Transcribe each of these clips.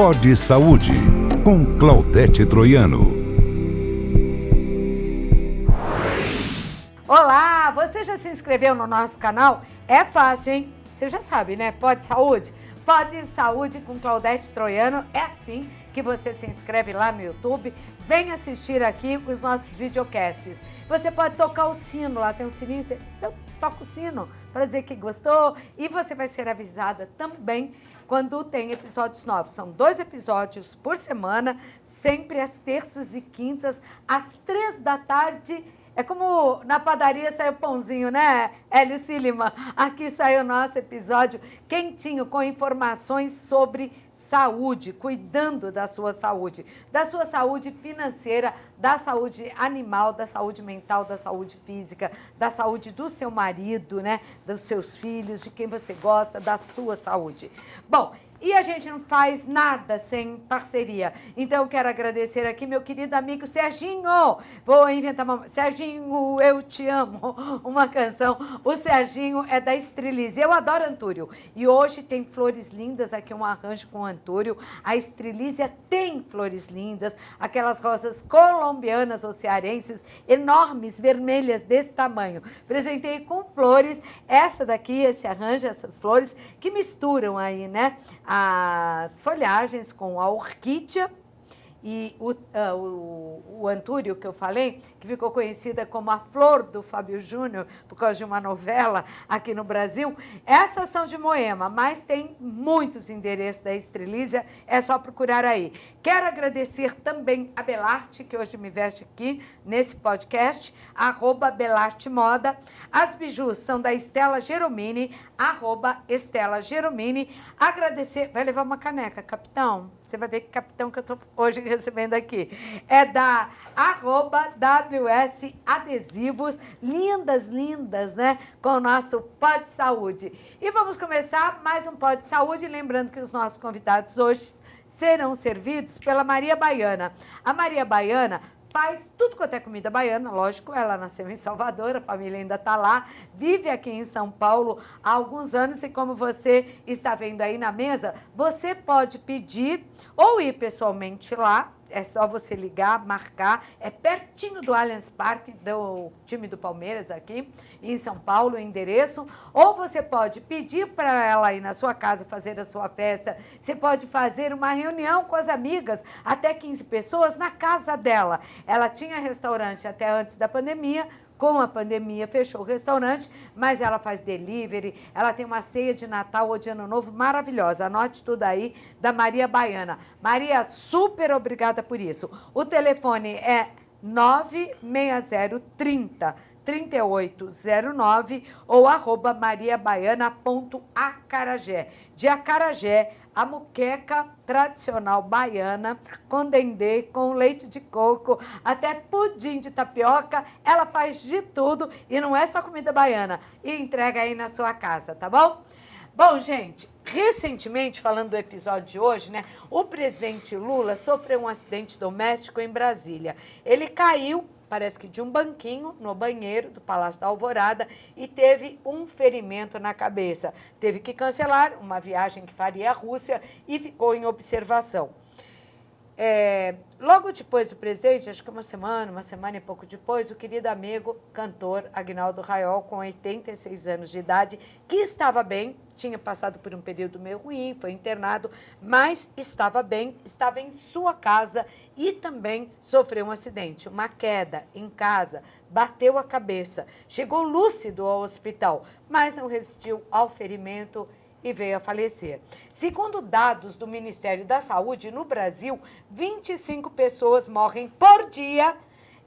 Pod Saúde, com Claudete Troiano. Olá, você já se inscreveu no nosso canal? É fácil, hein? Você já sabe, né? Pod Saúde? Pod Saúde com Claudete Troiano. É assim que você se inscreve lá no YouTube. Vem assistir aqui os nossos videocasts. Você pode tocar o sino, lá tem um sininho, você toca o sino para dizer que gostou e você vai ser avisada também quando tem episódios novos. São 2 episódios por semana, sempre às terças e quintas, às 3 da tarde. É como na padaria sai o pãozinho, né, Hélio Silima? Aqui sai o nosso episódio quentinho com informações sobre saúde, cuidando da sua saúde financeira, da saúde animal, da saúde mental, da saúde física, da saúde do seu marido, né, dos seus filhos, de quem você gosta, da sua saúde. Bom, e a gente não faz nada sem parceria. Então, eu quero agradecer aqui meu querido amigo Serginho. Vou inventar uma... Serginho, eu te amo. Uma canção. O Serginho é da Estrelize. Eu adoro Antúrio. E hoje tem flores lindas aqui, um arranjo com Antúrio. A Estrelize tem flores lindas. Aquelas rosas colombianas ou cearenses, enormes, vermelhas desse tamanho. Presentei com flores. Essa daqui, esse arranjo, essas flores, que misturam aí, né? As folhagens com a orquídea e o Antúrio, que eu falei, que ficou conhecida como a flor do Fábio Júnior, por causa de uma novela aqui no Brasil. Essas são de Moema, mas tem muitos endereços da Estrelízia, é só procurar aí. Quero agradecer também a Belarte, que hoje me veste aqui nesse podcast, @BelarteModa. As bijus são da Estela Geromini, @Estela Geromini. Agradecer, vai levar uma caneca, capitão? Você vai ver que capitão que eu estou hoje recebendo aqui. É da @WS Adesivos. Lindas, lindas, né? Com o nosso Pod Saúde. E vamos começar mais um Pod Saúde. Lembrando que os nossos convidados hoje serão servidos pela Maria Baiana. A Maria Baiana faz tudo quanto é comida baiana, lógico, ela nasceu em Salvador, a família ainda está lá, vive aqui em São Paulo há alguns anos e como você está vendo aí na mesa, você pode pedir ou ir pessoalmente lá, é só você ligar, marcar, é pertinho do Allianz Parque, do time do Palmeiras aqui em São Paulo, o endereço, ou você pode pedir para ela ir na sua casa fazer a sua festa, você pode fazer uma reunião com as amigas, até 15 pessoas na casa dela. Ela tinha restaurante até antes da pandemia, com a pandemia fechou o restaurante, mas ela faz delivery, ela tem uma ceia de Natal ou de Ano Novo maravilhosa. Anote tudo aí, da Maria Baiana. Maria, super obrigada por isso. O telefone é 96030 3809 ou @mariabaiana.acarajé. De acarajé, a moqueca tradicional baiana, com dendê, com leite de coco, até pudim de tapioca, ela faz de tudo e não é só comida baiana. E entrega aí na sua casa, tá bom? Bom, gente, recentemente, falando do episódio de hoje, né, o presidente Lula sofreu um acidente doméstico em Brasília. Ele caiu, parece que de um banquinho no banheiro do Palácio da Alvorada e teve um ferimento na cabeça. Teve que cancelar uma viagem que faria à Rússia e ficou em observação. Logo depois do presidente, acho que uma semana e pouco depois, o querido amigo, cantor Agnaldo Raiol, com 86 anos de idade, que estava bem, tinha passado por um período meio ruim, foi internado, mas estava bem, estava em sua casa e também sofreu um acidente, uma queda em casa, bateu a cabeça, chegou lúcido ao hospital, mas não resistiu ao ferimento e veio a falecer. Segundo dados do Ministério da Saúde, no Brasil, 25 pessoas morrem por dia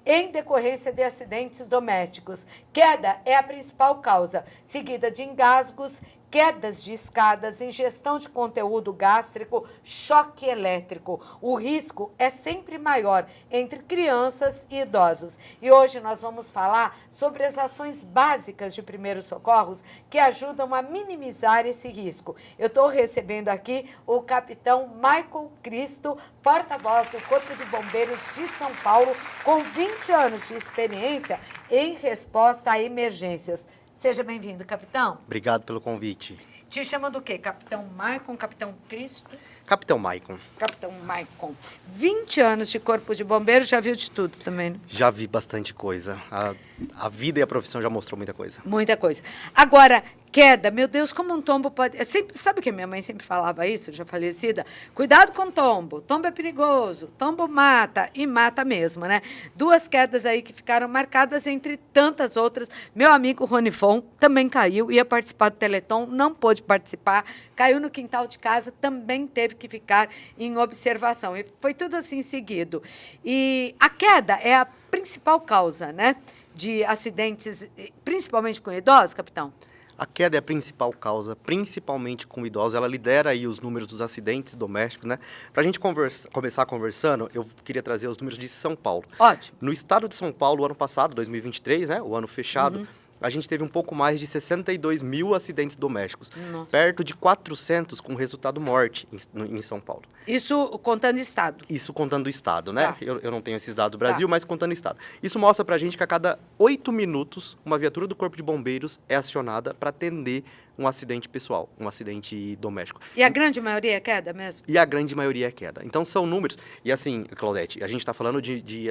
em decorrência de acidentes domésticos. Queda é a principal causa, seguida de engasgos, quedas de escadas, ingestão de conteúdo gástrico, choque elétrico. O risco é sempre maior entre crianças e idosos. E hoje nós vamos falar sobre as ações básicas de primeiros socorros que ajudam a minimizar esse risco. Eu estou recebendo aqui o capitão Michael Cristo, porta-voz do Corpo de Bombeiros de São Paulo, com 20 anos de experiência em resposta a emergências. Seja bem-vindo, capitão. Obrigado pelo convite. Te chamam do quê? Capitão Michael, Capitão Cristo? Capitão Maicon. Capitão Maicon. 20 anos de corpo de bombeiro, já viu de tudo também, né? Já vi bastante coisa. A vida e a profissão já mostrou muita coisa. Muita coisa. Agora, queda, meu Deus, como um tombo pode... sabe que minha mãe sempre falava isso, já falecida? Cuidado com tombo. Tombo é perigoso. Tombo mata, e mata mesmo, né? 2 quedas aí que ficaram marcadas entre tantas outras. Meu amigo Ronifon também caiu, ia participar do Teleton, não pôde participar. Caiu no quintal de casa, também teve que ficar em observação. E foi tudo assim seguido. E a queda é a principal causa, né? De acidentes, principalmente com idosos, capitão? A queda é a principal causa, principalmente com idosos. Ela lidera aí os números dos acidentes domésticos, né? Para a gente começar conversando, eu queria trazer os números de São Paulo. Ótimo. No estado de São Paulo, o ano passado, 2023, né? O ano fechado, a gente teve um pouco mais de 62 mil acidentes domésticos. Nossa. Perto de 400 com resultado morte em São Paulo. Isso contando estado. Isso contando o estado, né? Tá. Eu não tenho esses dados do Brasil, mas contando o estado. Isso mostra pra gente que a cada 8 minutos, uma viatura do Corpo de Bombeiros é acionada para atender um acidente pessoal, um acidente doméstico. E a grande maioria é queda mesmo? E a grande maioria é queda. Então, são números... E assim, Claudete, a gente está falando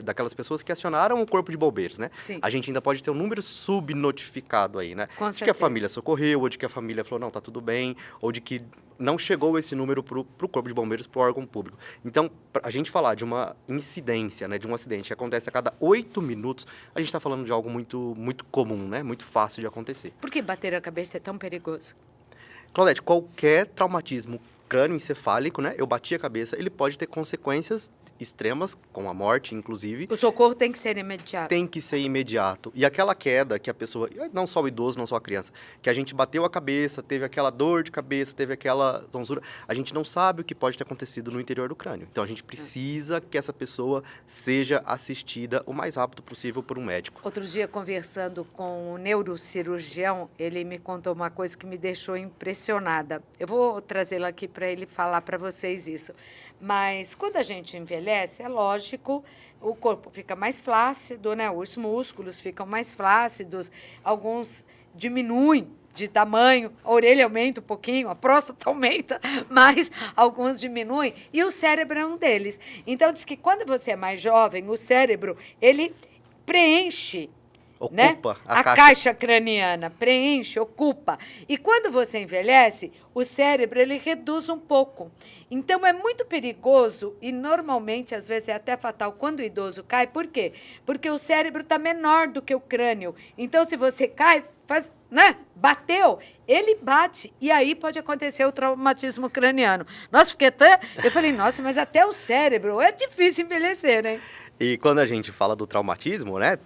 daquelas pessoas que acionaram o Corpo de Bombeiros, né? Sim. A gente ainda pode ter um número subnotificado aí, né? Com de que a certeza. família socorreu, ou de que a família falou, não, tá tudo bem, ou de que não chegou esse número para o Corpo de Bombeiros, para o órgão público. Então, a gente falar de uma incidência, né, de um acidente que acontece a cada 8 minutos, a gente está falando de algo muito, muito comum, né? Muito fácil de acontecer. Por que bater a cabeça é tão perigoso? Claudete, qualquer traumatismo crânioencefálico, né? Eu bati a cabeça, ele pode ter consequências extremas, com a morte, inclusive. O socorro tem que ser imediato. Tem que ser imediato. E aquela queda que a pessoa, não só o idoso, não só a criança, que a gente bateu a cabeça, teve aquela dor de cabeça, teve aquela tonsura, a gente não sabe o que pode ter acontecido no interior do crânio. Então, a gente precisa que essa pessoa seja assistida o mais rápido possível por um médico. Outro dia, conversando com o neurocirurgião, ele me contou uma coisa que me deixou impressionada. Eu vou trazê-la aqui para ele falar para vocês isso. Mas quando a gente envelhece, é lógico, o corpo fica mais flácido, né? Os músculos ficam mais flácidos, alguns diminuem de tamanho, a orelha aumenta um pouquinho, a próstata aumenta, mas alguns diminuem, e o cérebro é um deles. Então, diz que quando você é mais jovem, o cérebro, ele preenche, né? Ocupa a caixa craniana, preenche, ocupa. E quando você envelhece, o cérebro ele reduz um pouco. Então é muito perigoso e normalmente, às vezes, é até fatal quando o idoso cai. Por quê? Porque o cérebro está menor do que o crânio. Então, se você cai, né? Bateu, ele bate. E aí pode acontecer o traumatismo craniano. Nossa, eu falei, nossa, mas até o cérebro é difícil envelhecer, né? E quando a gente fala do traumatismo, né,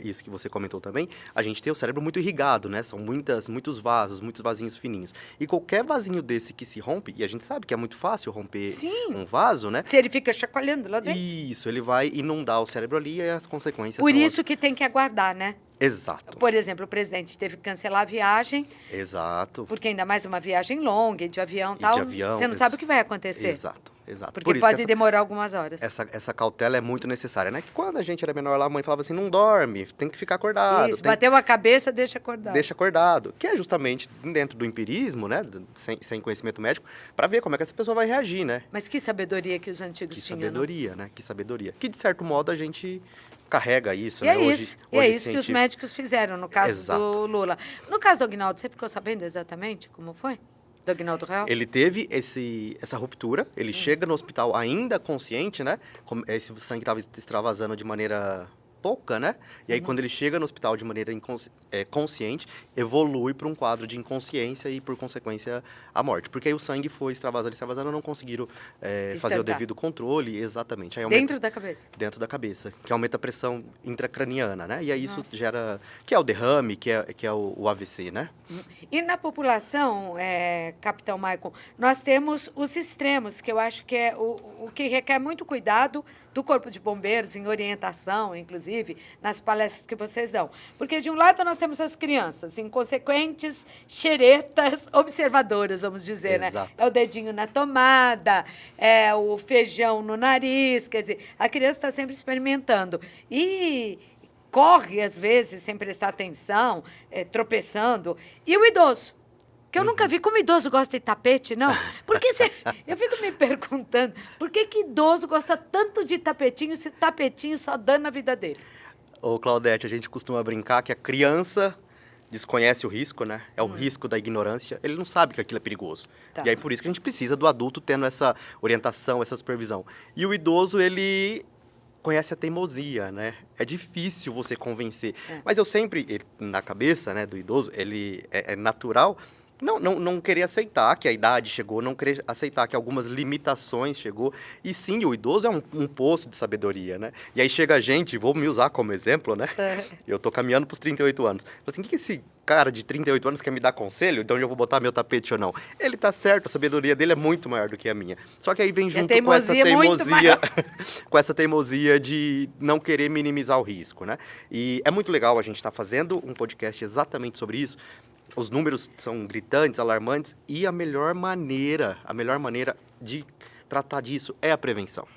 isso que você comentou também, a gente tem o cérebro muito irrigado, né, são muitos vasos, muitos vasinhos fininhos. E qualquer vasinho desse que se rompe, e a gente sabe que é muito fácil romper um vaso, né? Se ele fica chacoalhando lá dentro. Isso, ele vai inundar o cérebro ali e as consequências Por são isso que tem que aguardar, né? Exato. Por exemplo, o presidente teve que cancelar a viagem. Exato. Porque ainda mais uma viagem longa, de avião e tal. de avião, você não sabe o que vai acontecer. Exato. Porque Por isso pode que demorar algumas horas. essa cautela é muito necessária, né? Que quando a gente era menor lá, a mãe falava assim, não dorme, tem que ficar acordado. Isso, bateu a cabeça, deixa acordado. Deixa acordado. Que é justamente dentro do empirismo, né? Sem conhecimento médico, para ver como é que essa pessoa vai reagir, né? Mas que sabedoria que os antigos Que tinham. sabedoria, né? Que sabedoria. Que, de certo modo, a gente carrega isso, E né? é isso, hoje é isso que os médicos fizeram no caso Exato. do Lula. No caso do Aguinaldo, você ficou sabendo exatamente como foi? Do Aguinaldo Real? Ele teve essa ruptura, ele chega no hospital ainda consciente, né? Esse sangue estava extravasando de maneira pouca, né? E aí, quando ele chega no hospital de maneira consciente, evolui para um quadro de inconsciência e, por consequência, a morte. Porque aí o sangue foi extravasando, não conseguiram fazer o devido controle, exatamente. Aí Dentro da cabeça? Dentro da cabeça, que aumenta a pressão intracraniana, né? E aí isso gera, que é o derrame, que é o AVC, né? E na população, Capitão Maicon, nós temos os extremos, que eu acho que é o que requer muito cuidado do Corpo de Bombeiros, em orientação, inclusive, nas palestras que vocês dão. Porque, de um lado, nós temos as crianças, inconsequentes, xeretas, observadoras, vamos dizer, Exato. né? É o dedinho na tomada, é o feijão no nariz, quer dizer, a criança está sempre experimentando. E corre, às vezes, sem prestar atenção, tropeçando. E o idoso? Que eu nunca vi como idoso gosta de tapete, não. Porque eu fico me perguntando, por que idoso gosta tanto de tapetinho, se tapetinho só dando na vida dele? Ô, Claudete, a gente costuma brincar que a criança desconhece o risco, né? É o risco da ignorância. Ele não sabe que aquilo é perigoso. Tá. E aí, por isso que a gente precisa do adulto tendo essa orientação, essa supervisão. E o idoso, ele conhece a teimosia, né? É difícil você convencer. Mas eu sempre, na cabeça, né, do idoso, ele é natural não querer aceitar que a idade chegou, não querer aceitar que algumas limitações chegou. E sim, o idoso é um poço de sabedoria, né? E aí chega a gente, vou me usar como exemplo, né? Eu tô caminhando pros 38 anos. Falo assim, o que esse cara de 38 anos quer me dar conselho de onde eu vou botar meu tapete ou não? Ele tá certo, a sabedoria dele é muito maior do que a minha. Só que aí vem junto com essa teimosia, com essa teimosia de não querer minimizar o risco, né? E é muito legal a gente estar fazendo um podcast exatamente sobre isso. Os números são gritantes, alarmantes, e a melhor maneira de tratar disso é a prevenção.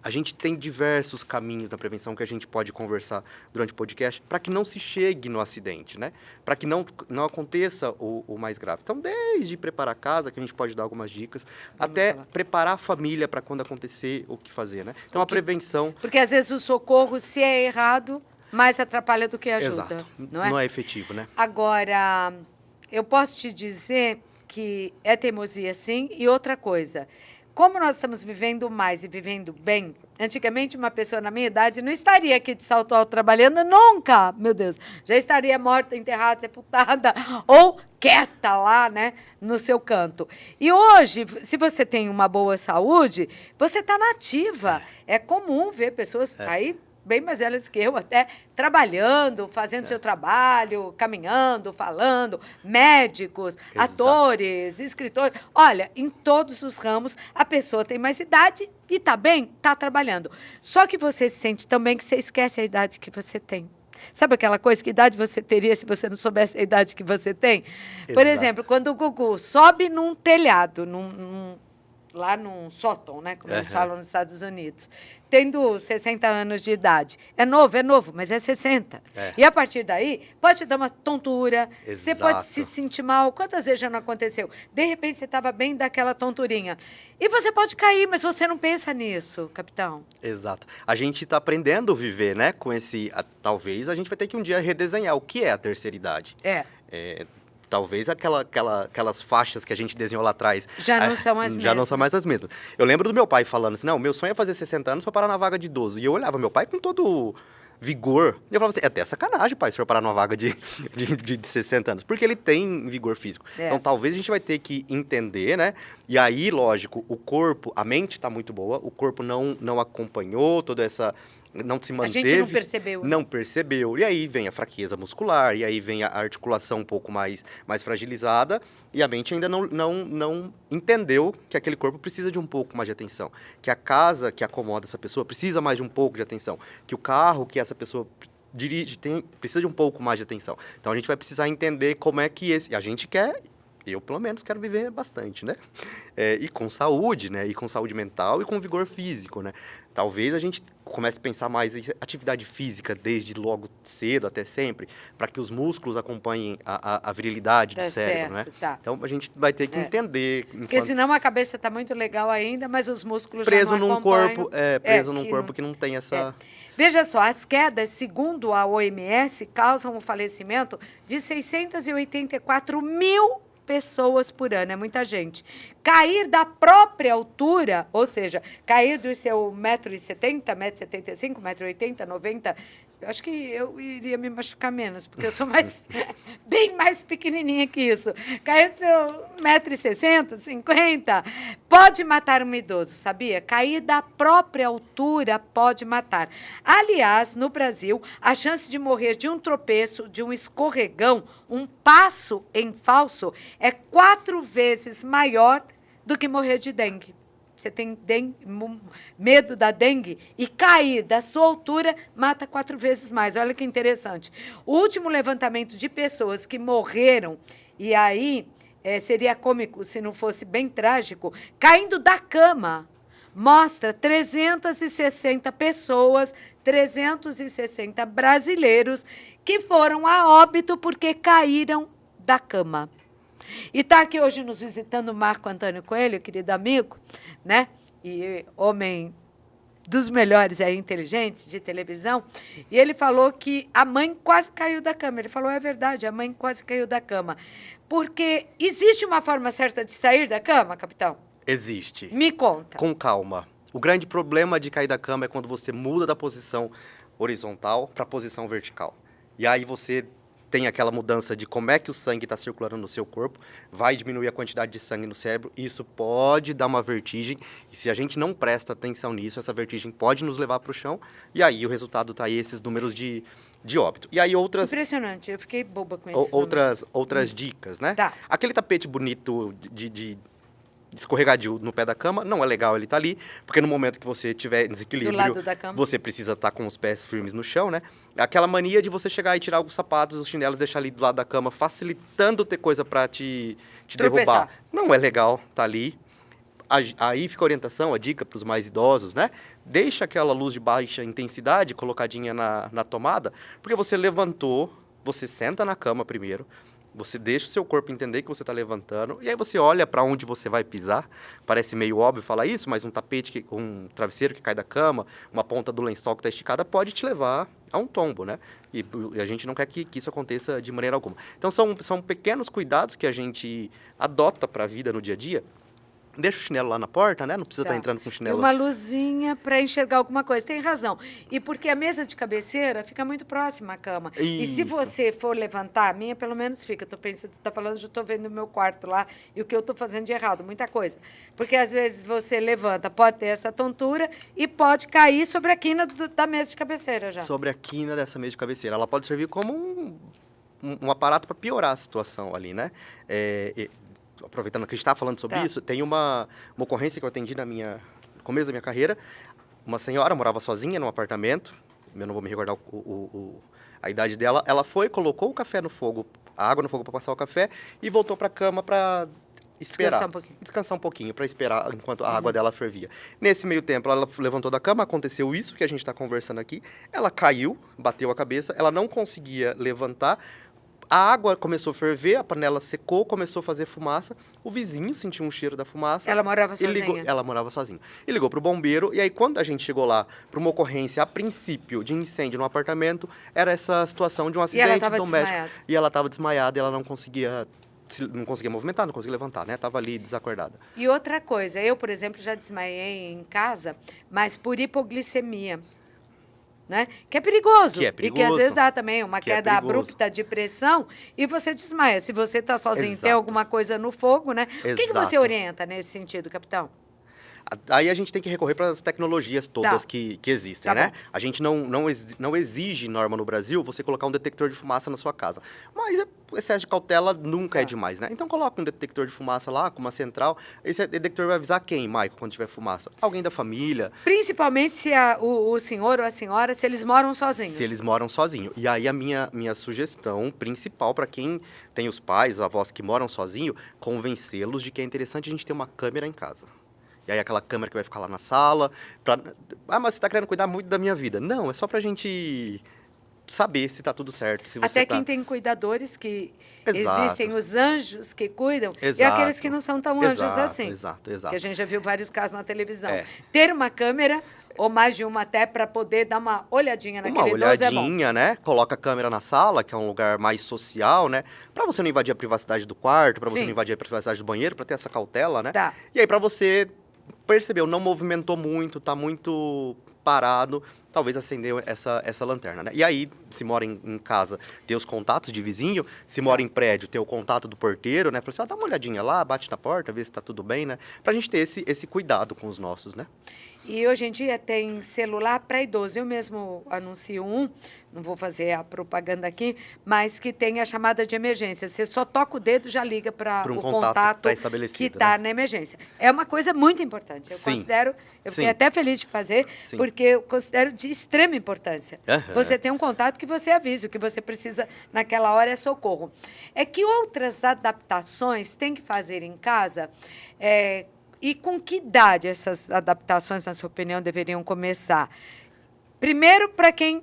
A gente tem diversos caminhos da prevenção que a gente pode conversar durante o podcast para que não se chegue no acidente, né? Para que não aconteça o mais grave. Então, desde preparar a casa, que a gente pode dar algumas dicas, até preparar a família para quando acontecer o que fazer, né? Então, a prevenção... Porque, às vezes, o socorro, se é errado, mais atrapalha do que ajuda. Exato. Não é? Não é efetivo, né? Agora, eu posso te dizer que é teimosia, sim. E outra coisa, como nós estamos vivendo mais e vivendo bem, antigamente uma pessoa na minha idade não estaria aqui de salto alto trabalhando nunca, meu Deus. Já estaria morta, enterrada, sepultada ou quieta lá, né, no seu canto. E hoje, se você tem uma boa saúde, você está nativa. É comum ver pessoas aí bem mais velhas que eu, até trabalhando, fazendo seu trabalho, caminhando, falando, médicos, atores, escritores. Olha, em todos os ramos, a pessoa tem mais idade e está bem, está trabalhando. Só que você se sente também que você esquece a idade que você tem. Sabe aquela coisa, que idade você teria se você não soubesse a idade que você tem? Exato. Por exemplo, quando o Gugu sobe num telhado, lá num sótão, né, como eles falam nos Estados Unidos, tendo 60 anos de idade. É novo, mas é 60. E a partir daí, pode te dar uma tontura, você pode se sentir mal. Quantas vezes já não aconteceu? De repente, você estava bem daquela tonturinha. E você pode cair, mas você não pensa nisso, capitão. Exato. A gente está aprendendo a viver, né, com esse... talvez a gente vai ter que um dia redesenhar o que é a terceira idade. Talvez aquelas faixas que a gente desenhou lá atrás... Já não são as mesmas. Já não são mais as mesmas. Eu lembro do meu pai falando assim, não, meu sonho é fazer 60 anos para parar na vaga de idoso. E eu olhava meu pai com todo vigor. E eu falava assim, é até sacanagem, pai, o senhor parar numa vaga de 60 anos. Porque ele tem vigor físico. Então, talvez a gente vai ter que entender, né? E aí, lógico, o corpo, a mente está muito boa, o corpo não acompanhou toda essa... não se manteve. A gente não percebeu. Não percebeu. E aí vem a fraqueza muscular, e aí vem a articulação um pouco mais fragilizada, e a mente ainda não entendeu que aquele corpo precisa de um pouco mais de atenção. Que a casa que acomoda essa pessoa precisa mais de um pouco de atenção. Que o carro que essa pessoa dirige precisa de um pouco mais de atenção. Então a gente vai precisar entender como é que a gente quer... Eu, pelo menos, quero viver bastante, né? E com saúde, né? E com saúde mental e com vigor físico, né? Talvez a gente comece a pensar mais em atividade física desde logo cedo até sempre, para que os músculos acompanhem a virilidade do cérebro, né? Tá. Então, a gente vai ter que entender... Porque senão a cabeça está muito legal ainda, mas os músculos preso já não num acompanham. corpo, preso num corpo que não tem essa... Veja só, as quedas, segundo a OMS, causam o falecimento de 684 mil pessoas por ano, é muita gente. Cair da própria altura, ou seja, cair do seu 1,70 m, 1,75 m, 1,80 m, 90 m, eu acho que eu iria me machucar menos, porque eu sou bem mais pequenininha que isso. Cair do seu 1,60 m, 50 m, pode matar um idoso, sabia? Cair da própria altura pode matar. Aliás, no Brasil, a chance de morrer de um tropeço, de um escorregão, um passo em falso, é 4 vezes maior do que morrer de dengue. Você tem medo da dengue e cair da sua altura mata 4 vezes mais. Olha que interessante. O último levantamento de pessoas que morreram, e aí seria cômico se não fosse bem trágico, caindo da cama, mostra 360 pessoas, 360 brasileiros que foram a óbito porque caíram da cama. E está aqui hoje nos visitando o Marco Antônio Coelho, querido amigo, né? E homem dos melhores aí, inteligentes de televisão, e ele falou que a mãe quase caiu da cama. Ele falou, é verdade, a mãe quase caiu da cama. Porque existe uma forma certa de sair da cama, capitão? Existe. Me conta. Com calma. O grande problema de cair da cama é quando você muda da posição horizontal para a posição vertical. E aí você tem aquela mudança de como é que o sangue está circulando no seu corpo, vai diminuir a quantidade de sangue no cérebro, isso pode dar uma vertigem, e se a gente não presta atenção nisso, essa vertigem pode nos levar para o chão, e aí o resultado está aí, esses números de óbito. E aí outras... Impressionante, eu fiquei boba com isso. Outras dicas, né? Tá. Aquele tapete bonito de escorregadio no pé da cama, não é legal ele estar ali, porque no momento que você tiver desequilíbrio, Do lado da cama. você precisa estar com os pés firmes no chão, né? Aquela mania de você chegar e tirar os sapatos, os chinelos, deixar ali do lado da cama, facilitando ter coisa para te derrubar. Não é legal estar ali. Aí fica a orientação, a dica para os mais idosos, né? Deixa aquela luz de baixa intensidade colocadinha na tomada, porque você levantou, você senta na cama primeiro, você deixa o seu corpo entender que você está levantando, e aí você olha para onde você vai pisar. Parece meio óbvio falar isso, mas um tapete, um travesseiro que cai da cama, uma ponta do lençol que está esticada, pode te levar a um tombo, né? E a gente não quer que isso aconteça de maneira alguma. Então, são pequenos cuidados que a gente adota para a vida no dia a dia. Deixa o chinelo lá na porta, né? Não precisa estar entrando com o chinelo. E uma luzinha para enxergar alguma coisa. Tem razão. E porque a mesa de cabeceira fica muito próxima à cama. Isso. E se você for levantar, a minha pelo menos fica. Estou pensando, você está falando, já estou vendo o meu quarto lá e o que eu estou fazendo de errado, muita coisa. Porque às vezes você levanta, pode ter essa tontura e pode cair sobre a quina da mesa de cabeceira já. Sobre a quina dessa mesa de cabeceira. Ela pode servir como um aparato para piorar a situação ali, né? Aproveitando que a gente está falando sobre isso, tem uma ocorrência que eu atendi no começo da minha carreira. Uma senhora morava sozinha num apartamento, eu não vou me recordar a idade dela. Ela colocou o café no fogo, a água no fogo para passar o café e voltou para a cama para esperar. Descansar um pouquinho, para esperar enquanto a água dela fervia. Nesse meio tempo, ela levantou da cama, aconteceu isso que a gente está conversando aqui. Ela caiu, bateu a cabeça, ela não conseguia levantar. A água começou a ferver, a panela secou, começou a fazer fumaça. O vizinho sentiu um cheiro da fumaça. Ela morava sozinha? Ela morava sozinha. E ligou para o bombeiro. E aí, quando a gente chegou lá para uma ocorrência, a princípio, de incêndio no apartamento, era essa situação de um acidente doméstico. E ela estava desmaiada e ela não conseguia movimentar, não conseguia levantar, né? Estava ali desacordada. E outra coisa, eu, por exemplo, já desmaiei em casa, mas por hipoglicemia. Né? Que é perigoso. E que às vezes dá também uma queda abrupta de pressão e você desmaia. Se você está sozinho e tem alguma coisa no fogo, né? O que você orienta nesse sentido, capitão? Aí a gente tem que recorrer para as tecnologias todas que existem, né? A gente não exige norma no Brasil você colocar um detector de fumaça na sua casa. Mas o excesso de cautela nunca é demais, né? Então coloca um detector de fumaça lá, com uma central. Esse detector vai avisar quem, Maico, quando tiver fumaça? Alguém da família. Principalmente se o senhor ou a senhora, se eles moram sozinhos. Se eles moram sozinhos. E aí a minha sugestão principal para quem tem os pais, avós que moram sozinhos, convencê-los de que é interessante a gente ter uma câmera em casa. E aí aquela câmera que vai ficar lá na sala. Mas você está querendo cuidar muito da minha vida. Não, é só pra gente saber se está tudo certo. Se você quem tem cuidadores que existem os anjos que cuidam e aqueles que não são tão anjos assim. Exato. Que a gente já viu vários casos na televisão. Ter uma câmera, ou mais de uma até, para poder dar uma olhadinha naquele idoso é bom. Uma olhadinha, né? Coloca a câmera na sala, que é um lugar mais social, né? Para você não invadir a privacidade do quarto, para você não invadir a privacidade do banheiro, para ter essa cautela, né? Tá. E aí para você percebeu, não movimentou muito, tá muito parado, talvez acender essa lanterna, né? E aí, se mora em casa, ter os contatos de vizinho, se mora em prédio, ter o contato do porteiro, né? Fala assim, dá uma olhadinha lá, bate na porta, vê se tá tudo bem, né? Pra gente ter esse cuidado com os nossos, né? E hoje em dia tem celular para idoso. Eu mesmo anuncio não vou fazer a propaganda aqui, mas que tem a chamada de emergência. Você só toca o dedo, já liga para o contato que está na emergência. É uma coisa muito importante. Eu considero, eu fiquei até feliz de fazer, porque eu considero de extrema importância. Você tem um contato que você avisa, o que você precisa naquela hora é socorro. É que outras adaptações tem que fazer em casa. E com que idade essas adaptações, na sua opinião, deveriam começar? Primeiro, para quem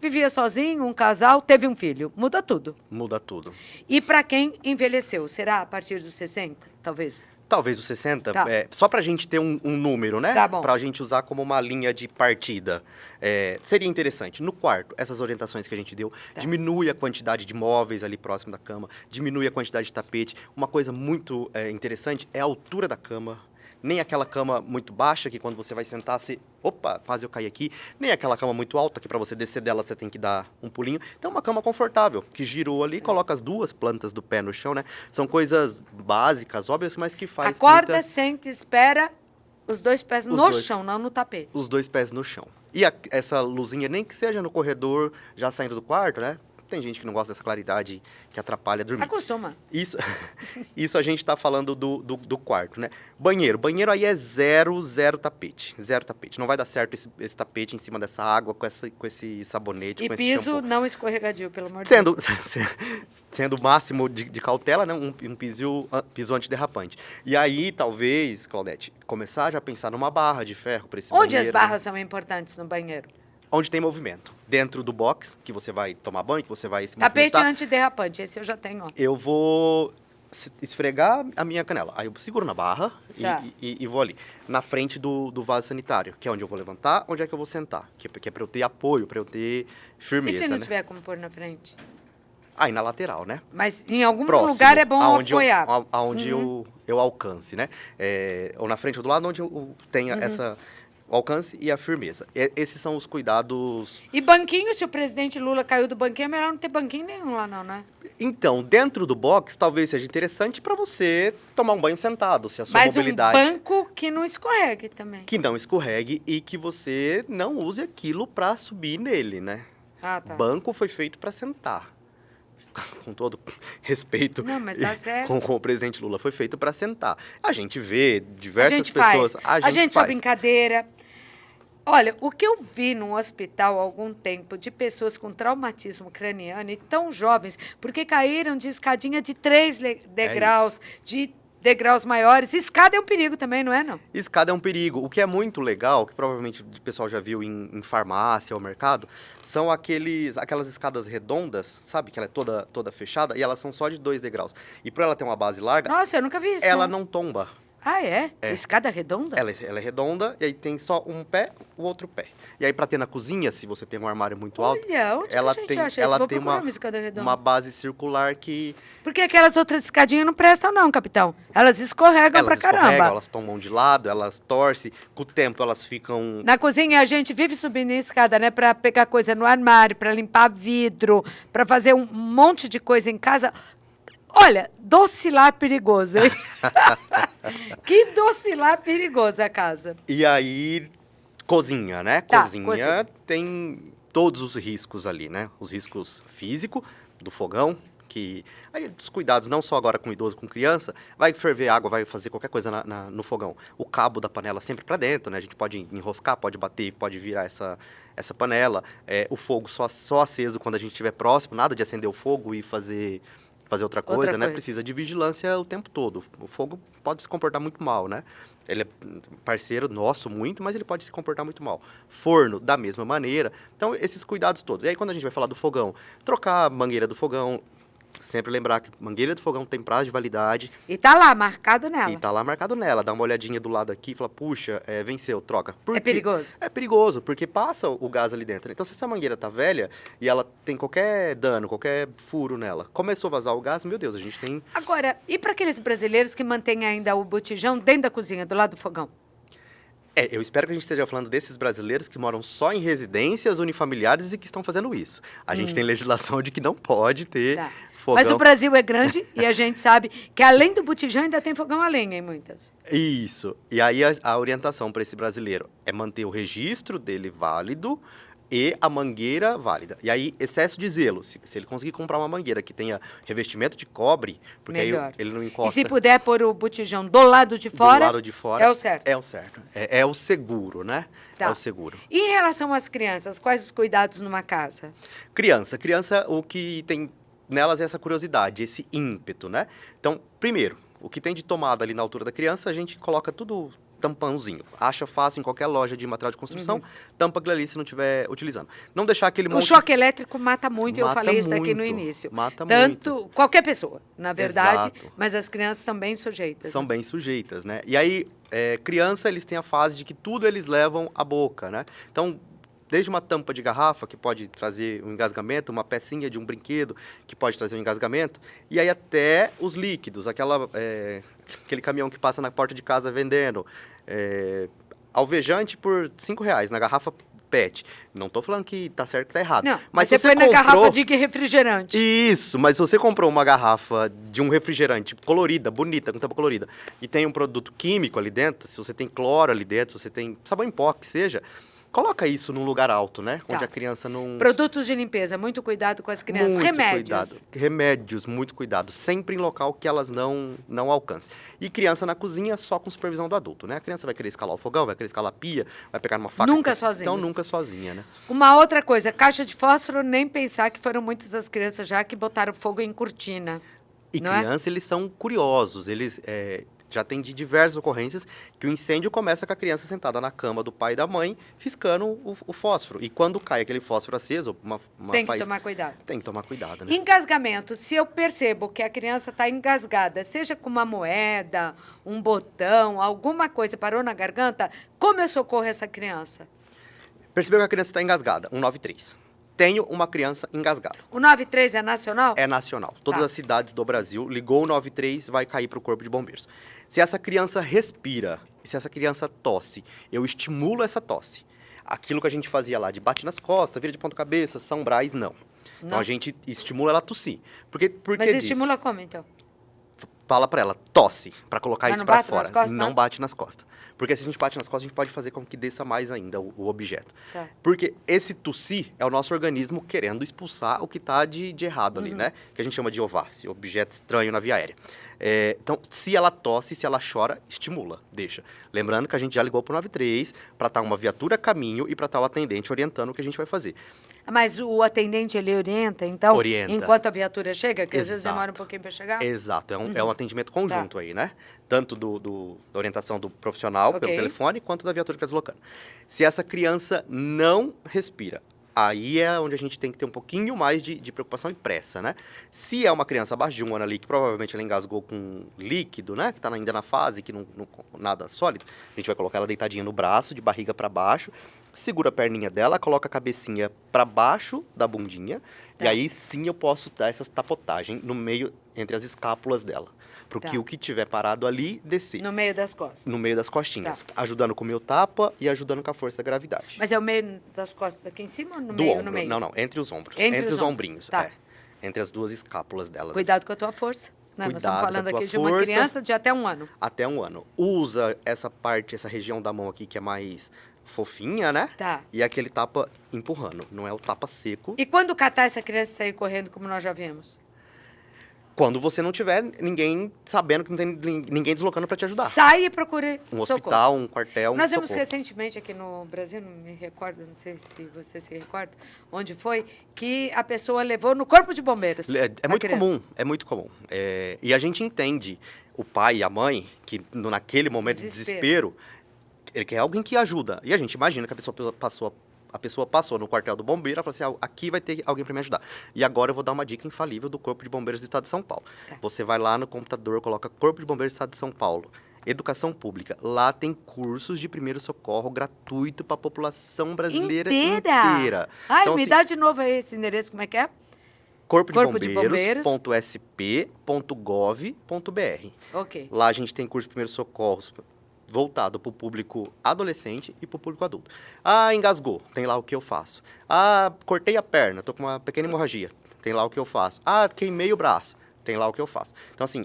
vivia sozinho, um casal, teve um filho. Muda tudo. Muda tudo. E para quem envelheceu, será a partir dos 60, talvez? Talvez os 60, Tá. só pra gente ter um número, né? Tá bom. Pra gente usar como uma linha de partida. Seria interessante. No quarto, essas orientações que a gente deu, diminui a quantidade de móveis ali próximo da cama, diminui a quantidade de tapete. Uma coisa muito interessante é a altura da cama. Nem aquela cama muito baixa, que quando você vai sentar, você... Opa, quase eu caí aqui. Nem aquela cama muito alta, que para você descer dela, você tem que dar um pulinho. Então, uma cama confortável, que girou ali, coloca as duas plantas do pé no chão, né? São coisas básicas, óbvias, mas que faz Acorda, sente, espera, os dois pés no dois. chão, não no tapete. os dois pés no chão. E essa luzinha, nem que seja no corredor, já saindo do quarto, né? Tem gente que não gosta dessa claridade que atrapalha dormir. Acostuma. Isso a gente está falando do quarto, né? Banheiro. Banheiro aí é zero tapete. Zero tapete. Não vai dar certo esse tapete em cima dessa água, com esse sabonete, E com esse piso shampoo. não escorregadio, pelo amor de Deus. Sendo o máximo de cautela, né? Um piso antiderrapante. E aí, talvez, Claudete, começar já a pensar numa barra de ferro para esse Onde banheiro. as barras são importantes no banheiro? Onde tem movimento. Dentro do box, que você vai tomar banho, que você vai se Tapete movimentar. antiderrapante, esse eu já tenho, ó. Eu vou esfregar a minha canela. Aí eu seguro na barra Tá. e vou ali. Na frente do vaso sanitário, que é onde eu vou levantar, onde é que eu vou sentar. Que é para eu ter apoio, para eu ter E firmeza, se não né? tiver como pôr na frente? Aí na lateral, né? Mas em algum Próximo, lugar é bom aonde apoiar. aonde eu alcance, né? Ou na frente ou do lado, onde eu tenha o alcance e a firmeza. Esses são os cuidados. E banquinho, se o presidente Lula caiu do banquinho, é melhor não ter banquinho nenhum lá não, né? Então, dentro do box, talvez seja interessante para você tomar um banho sentado, se a sua Mas mobilidade... um banco que não escorregue também. Que não escorregue e que você não use aquilo para subir nele, né? Ah, tá. Banco foi feito para sentar. Com todo respeito Não, mas tá certo. com o presidente Lula, foi feito para sentar. A gente vê A diversas gente pessoas... faz. A gente só brincadeira. Olha, o que eu vi num hospital há algum tempo de pessoas com traumatismo craniano e tão jovens, porque caíram de escadinha de 3 degraus, de degraus maiores. Escada é um perigo também, não é, não? Escada é um perigo. O que é muito legal, que provavelmente o pessoal já viu em farmácia ou mercado, são aquelas escadas redondas, sabe? Que ela é toda fechada e elas são só de 2 degraus. E por ela ter uma base larga, Nossa, eu nunca vi isso. ela não tomba. Ah, é? Escada redonda? Ela é redonda e aí tem só um pé, o outro pé. E aí para ter na cozinha, se você tem um armário muito alto, Olha, onde ela que a gente tem, acha isso? ela Vou tem procurar uma escada redonda. uma base circular que Porque aquelas outras escadinhas não prestam não, capitão. Elas escorregam elas pra caramba. escorregam, elas tomam de lado, elas torcem, com o tempo elas ficam... Na cozinha a gente vive subindo em escada, né? Pra pegar coisa no armário, pra limpar vidro, pra fazer um monte de coisa em casa. Olha, docilar perigoso, hein? Que docilar perigoso a casa. E aí, cozinha, né? Tá, Cozinha cozinha. tem todos os riscos ali, né? Os riscos físicos do fogão, que... Aí, os cuidados, não só agora com idoso, com criança, vai ferver água, vai fazer qualquer coisa no fogão. O cabo da panela sempre para dentro, né? A gente pode enroscar, pode bater, pode virar essa panela. O fogo só aceso quando a gente estiver próximo, nada de acender o fogo e fazer outra coisa, né? coisa. Precisa de vigilância o tempo todo. O fogo pode se comportar muito mal, né? Ele é parceiro nosso muito, mas ele pode se comportar muito mal. Forno, da mesma maneira. Então, esses cuidados todos. E aí, quando a gente vai falar do fogão, trocar a mangueira do fogão, sempre lembrar que mangueira do fogão tem prazo de validade. E tá lá, marcado nela. E tá lá marcado nela. Dá uma olhadinha do lado aqui e fala, puxa, venceu, troca. Por É quê? perigoso? É perigoso, porque passa o gás ali dentro. Então, se essa mangueira tá velha e ela tem qualquer dano, qualquer furo nela, começou a vazar o gás, meu Deus, a gente tem... Agora, e para aqueles brasileiros que mantêm ainda o botijão dentro da cozinha, do lado do fogão? Eu espero que a gente esteja falando desses brasileiros que moram só em residências unifamiliares e que estão fazendo isso. A gente tem legislação de que não pode ter Tá. fogão... Mas o Brasil é grande e a gente sabe que além do botijão ainda tem fogão a lenha em muitas. Isso. E aí a orientação para esse brasileiro é manter o registro dele válido e a mangueira válida. E aí, excesso de zelo. Se ele conseguir comprar uma mangueira que tenha revestimento de cobre, porque Melhor. aí ele não E encosta... se puder pôr o botijão do lado de fora, do lado de fora, é o certo. É o certo. É o seguro, né? Tá. É o seguro. E em relação às crianças, quais os cuidados numa casa? Criança, o que tem nelas é essa curiosidade, esse ímpeto, né? Então, primeiro, o que tem de tomada ali na altura da criança, a gente coloca tudo tampãozinho. Acha fácil em qualquer loja de material de construção, tampa aquilo ali se não estiver utilizando. Não deixar aquele O monte... choque elétrico mata muito, eu Mata falei isso daqui no muito, início. mata Tanto, qualquer pessoa, na verdade, Exato. mas as crianças são bem sujeitas. São bem sujeitas, né? E aí, criança, eles têm a fase de que tudo eles levam à boca, né? Então, desde uma tampa de garrafa, que pode trazer um engasgamento, uma pecinha de um brinquedo, que pode trazer um engasgamento, e aí até os líquidos, aquele caminhão que passa na porta de casa vendendo, alvejante por R$5 na garrafa PET. Não tô falando que tá certo que tá errado. Não, mas você se põe você na garrafa comprou... de refrigerante. Isso, mas se você comprou uma garrafa de um refrigerante colorida, bonita, com tampa colorida, e tem um produto químico ali dentro, se você tem cloro ali dentro, se você tem sabão em pó, que seja, coloca isso num lugar alto, né? Tá. Onde a criança não... Produtos de limpeza, muito cuidado com as crianças. Muito Remédios. cuidado. Remédios, muito cuidado. Sempre em local que elas não alcancem. E criança na cozinha só com supervisão do adulto, né? A criança vai querer escalar o fogão, vai querer escalar a pia, vai pegar uma faca. Nunca sozinha. Então, nunca sozinha, né? Uma outra coisa, caixa de fósforo, nem pensar que foram muitas as crianças já que botaram fogo em cortina. E não é? criança, eles são curiosos. Eles já tem de diversas ocorrências que o incêndio começa com a criança sentada na cama do pai e da mãe, riscando o fósforo. E quando cai aquele fósforo aceso, Tem que tomar cuidado. Tem que tomar cuidado, né? Engasgamento. Se eu percebo que a criança está engasgada, seja com uma moeda, um botão, alguma coisa parou na garganta, como eu socorro essa criança? Percebeu que a criança está engasgada, 193. Tenho uma criança engasgada. O 93 é nacional? É nacional. Todas Tá. as cidades do Brasil, ligou o 93, vai cair para o Corpo de Bombeiros. Se essa criança respira, e se essa criança tosse, eu estimulo essa tosse. Aquilo que a gente fazia lá de bate nas costas, vira de ponta cabeça, São Brás, não. Então Não. a gente estimula ela a tossir. Por que Mas disso? estimula como, então? Fala pra ela, tosse, pra colocar Mas isso não pra bate nas fora. costas, Não não? bate nas costas. Porque se a gente bate nas costas, a gente pode fazer com que desça mais ainda o objeto. Tá. Porque esse tossir é o nosso organismo querendo expulsar o que tá de errado ali, né? Que a gente chama de ováceo, objeto estranho na via aérea. Então, se ela tosse, se ela chora, estimula, deixa. Lembrando que a gente já ligou pro 93 para estar uma viatura a caminho e para estar o atendente orientando o que a gente vai fazer. Mas o atendente, ele orienta, então? Orienta. Enquanto a viatura chega, que às vezes Exato. demora um pouquinho para chegar? Exato, é um atendimento conjunto aí, né? Tanto da orientação do profissional Ok. pelo telefone, quanto da viatura que está deslocando. Se essa criança não respira, aí é onde a gente tem que ter um pouquinho mais de preocupação e pressa, né? Se é uma criança abaixo de 1 ano ali, que provavelmente ela engasgou com líquido, né? Que está ainda na fase, que não nada sólido, a gente vai colocar ela deitadinha no braço, de barriga para baixo, segura a perninha dela, coloca a cabecinha para baixo da bundinha, Tá. e aí sim eu posso dar essa tapotagem no meio, entre as escápulas dela. Para Tá. que o que tiver parado ali, descer. No meio das costas. No meio das costinhas. Ajudando com o meu tapa e ajudando com a força da gravidade. Mas é o meio das costas aqui em cima ou no Do meio? ombro. No meio? Não, entre os ombros. Entre os os ombros, ombrinhos, tá. Entre as duas escápulas delas. Cuidado com a tua força. Né? Nós Cuidado estamos com a falando tua aqui de uma força. criança de até 1 ano. Até 1 ano. Usa essa parte, essa região da mão aqui que é mais fofinha, né? Tá. E aquele tapa empurrando. Não é o tapa seco. E quando catar essa criança e sair correndo, como nós já vimos? Quando você não tiver ninguém sabendo que não tem ninguém deslocando para te ajudar. Sai e procure Um socorro. hospital, um quartel, um Nós vimos socorro. recentemente aqui no Brasil, não me recordo, não sei se você se recorda, onde foi, que a pessoa levou no corpo de bombeiros. É a muito criança. comum, é muito comum. E a gente entende o pai e a mãe, que naquele momento de desespero, ele quer alguém que ajuda. E a gente imagina que a pessoa passou no quartel do bombeiro, ela falou assim, aqui vai ter alguém para me ajudar. E agora eu vou dar uma dica infalível do Corpo de Bombeiros do Estado de São Paulo. Tá. Você vai lá no computador, coloca Corpo de Bombeiros do Estado de São Paulo, Educação Pública. Lá tem cursos de primeiro socorro gratuito para a população brasileira inteira. Ai, Então, me assim, dá de novo aí esse endereço, como é que é? Corpo de Corpo de Bombeiros.sp.gov.br. Ok. Lá a gente tem curso de primeiros socorros voltado para o público adolescente e para o público adulto. Engasgou, tem lá o que eu faço. Cortei a perna, tô com uma pequena hemorragia, tem lá o que eu faço. Queimei o braço, tem lá o que eu faço. Então, assim,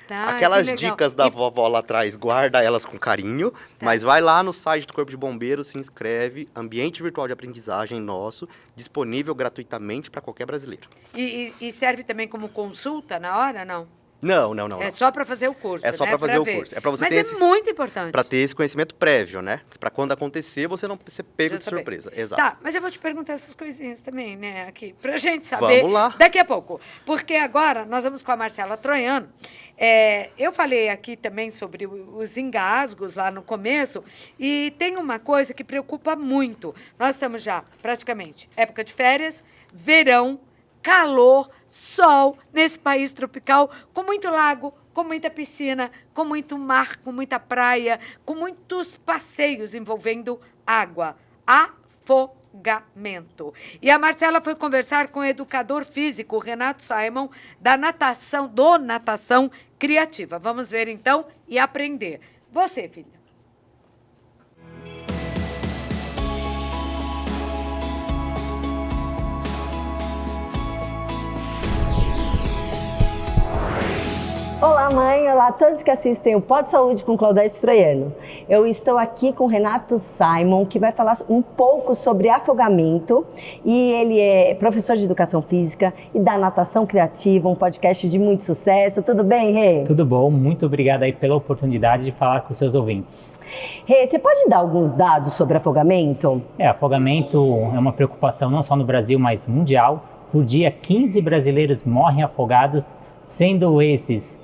Tá, aquelas que legal. dicas da E- vovó lá atrás, guarda elas com carinho, mas vai lá no site do Corpo de Bombeiros, se inscreve, ambiente virtual de aprendizagem nosso, disponível gratuitamente para qualquer brasileiro. E serve também como consulta na hora, não? Não. É só para fazer o curso, É só né? para fazer o ver. curso. É para você Mas ter muito importante. para ter esse conhecimento prévio, né? Para quando acontecer, você não ser pego Já de saber. surpresa. Exato. Tá, mas eu vou te perguntar essas coisinhas também, né, aqui, pra gente saber. Vamos lá. Daqui a pouco. Porque agora nós vamos com a Marcela Troiano. Eu falei aqui também sobre os engasgos lá no começo, e tem uma coisa que preocupa muito. Nós estamos já, praticamente, época de férias, verão, calor, sol, nesse país tropical, com muito lago, com muita piscina, com muito mar, com muita praia, com muitos passeios envolvendo água, afogamento. E a Marcela foi conversar com o educador físico Renato Simon, da natação, do Natação Criativa. Vamos ver então e aprender. Você, filha. Olá, mãe! Olá a todos que assistem o Pod Saúde com Claudete Troiano. Eu estou aqui com o Renato Simon, que vai falar um pouco sobre afogamento, e ele é professor de Educação Física e da Natação Criativa, um podcast de muito sucesso. Tudo bem, Rê? Tudo bom, muito obrigado aí pela oportunidade de falar com os seus ouvintes. Rê, você pode dar alguns dados sobre afogamento? Afogamento é uma preocupação não só no Brasil, mas mundial. Por dia, 15 brasileiros morrem afogados, sendo esses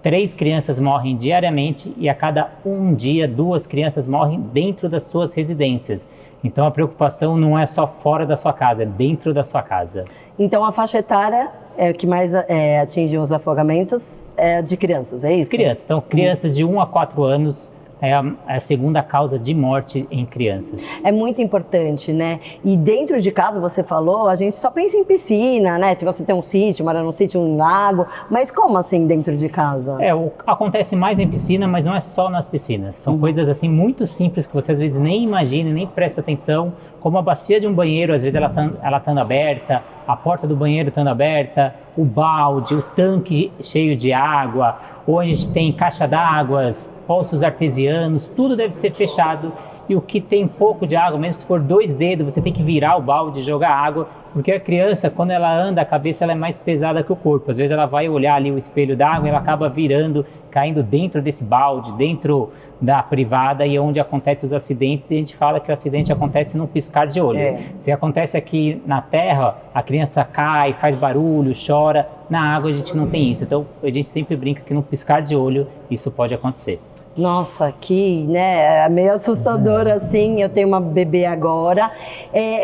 3 crianças morrem diariamente e a cada um dia 2 crianças morrem dentro das suas residências. Então a preocupação não é só fora da sua casa, é dentro da sua casa. Então a faixa etária que mais atinge os afogamentos é de crianças, é isso? Crianças, então crianças de 1 a 4 anos é a segunda causa de morte em crianças. É muito importante, né? E dentro de casa, você falou, a gente só pensa em piscina, né? Se você tem um sítio, mora num sítio, um lago. Mas como assim dentro de casa? Acontece mais em piscina, mas não é só nas piscinas. São coisas assim muito simples que você às vezes nem imagina, nem presta atenção. Como a bacia de um banheiro, às vezes ela estando aberta, a porta do banheiro estando aberta, o balde, o tanque cheio de água, ou a gente tem caixa d'água, poços artesianos, tudo deve ser fechado. E o que tem pouco de água, mesmo se for 2 dedos, você tem que virar o balde e jogar água, porque a criança, quando ela anda, a cabeça ela é mais pesada que o corpo. Às vezes ela vai olhar ali o espelho d'água e ela acaba virando, caindo dentro desse balde, dentro da privada, e é onde acontecem os acidentes, e a gente fala que o acidente acontece num piscar de olho. Se acontece aqui na terra, a criança cai, faz barulho, chora. Na água a gente não tem isso, então a gente sempre brinca que num piscar de olho isso pode acontecer. Nossa, que, né, é meio assustador assim, eu tenho uma bebê agora.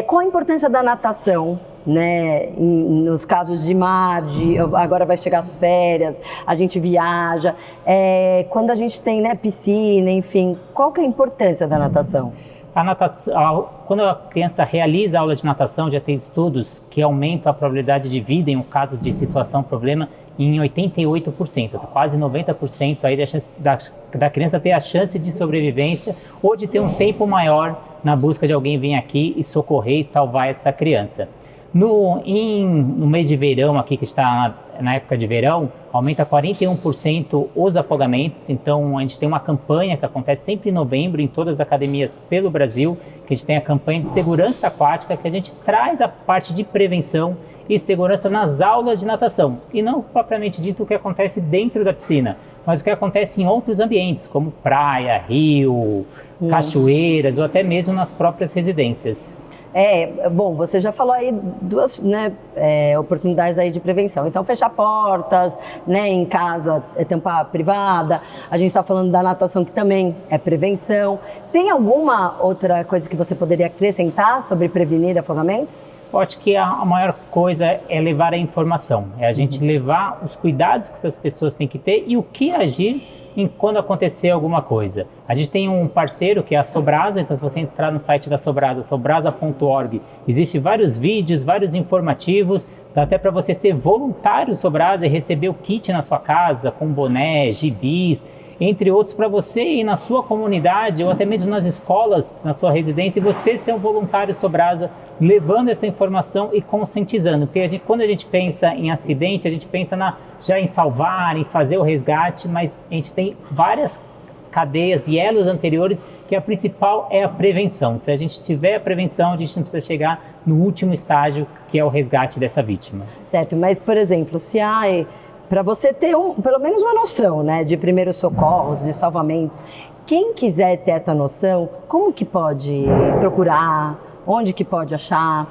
Qual a importância da natação, né, nos casos de mar, agora vai chegar as férias, a gente viaja, quando a gente tem, né, piscina, enfim, qual que é a importância da natação? A natação, quando a criança realiza a aula de natação, já tem estudos que aumentam a probabilidade de vida em um caso de situação, problema, em 88%, quase 90% aí da criança ter a chance de sobrevivência ou de ter um tempo maior na busca de alguém vir aqui e socorrer e salvar essa criança. No mês de verão aqui, que está na época de verão, aumenta 41% os afogamentos. Então a gente tem uma campanha que acontece sempre em novembro em todas as academias pelo Brasil, que a gente tem a campanha de segurança aquática, que a gente traz a parte de prevenção e segurança nas aulas de natação, e não propriamente dito o que acontece dentro da piscina, mas o que acontece em outros ambientes, como praia, rio, cachoeiras ou até mesmo nas próprias residências. Bom, você já falou aí 2, né, oportunidades aí de prevenção. Então, fechar portas, né, em casa, tampar a privada. A gente está falando da natação, que também é prevenção. Tem alguma outra coisa que você poderia acrescentar sobre prevenir afogamentos? Eu acho que a maior coisa é levar a informação, é a gente levar os cuidados que essas pessoas têm que ter e o que agir quando acontecer alguma coisa. A gente tem um parceiro que é a Sobrasa, então se você entrar no site da Sobrasa, sobrasa.org, existem vários vídeos, vários informativos, dá até para você ser voluntário Sobrasa e receber o kit na sua casa, com boné, gibis, entre outros, para você ir na sua comunidade ou até mesmo nas escolas, na sua residência, e você ser um voluntário Sobrasa, levando essa informação e conscientizando. Porque quando a gente pensa em acidente, a gente pensa já em salvar, em fazer o resgate, mas a gente tem várias cadeias e elos anteriores, que a principal é a prevenção. Se a gente tiver a prevenção, a gente não precisa chegar no último estágio, que é o resgate dessa vítima. Certo, mas, por exemplo, se para você ter pelo menos uma noção, né, de primeiros socorros, de salvamentos. Quem quiser ter essa noção, como que pode procurar? Onde que pode achar?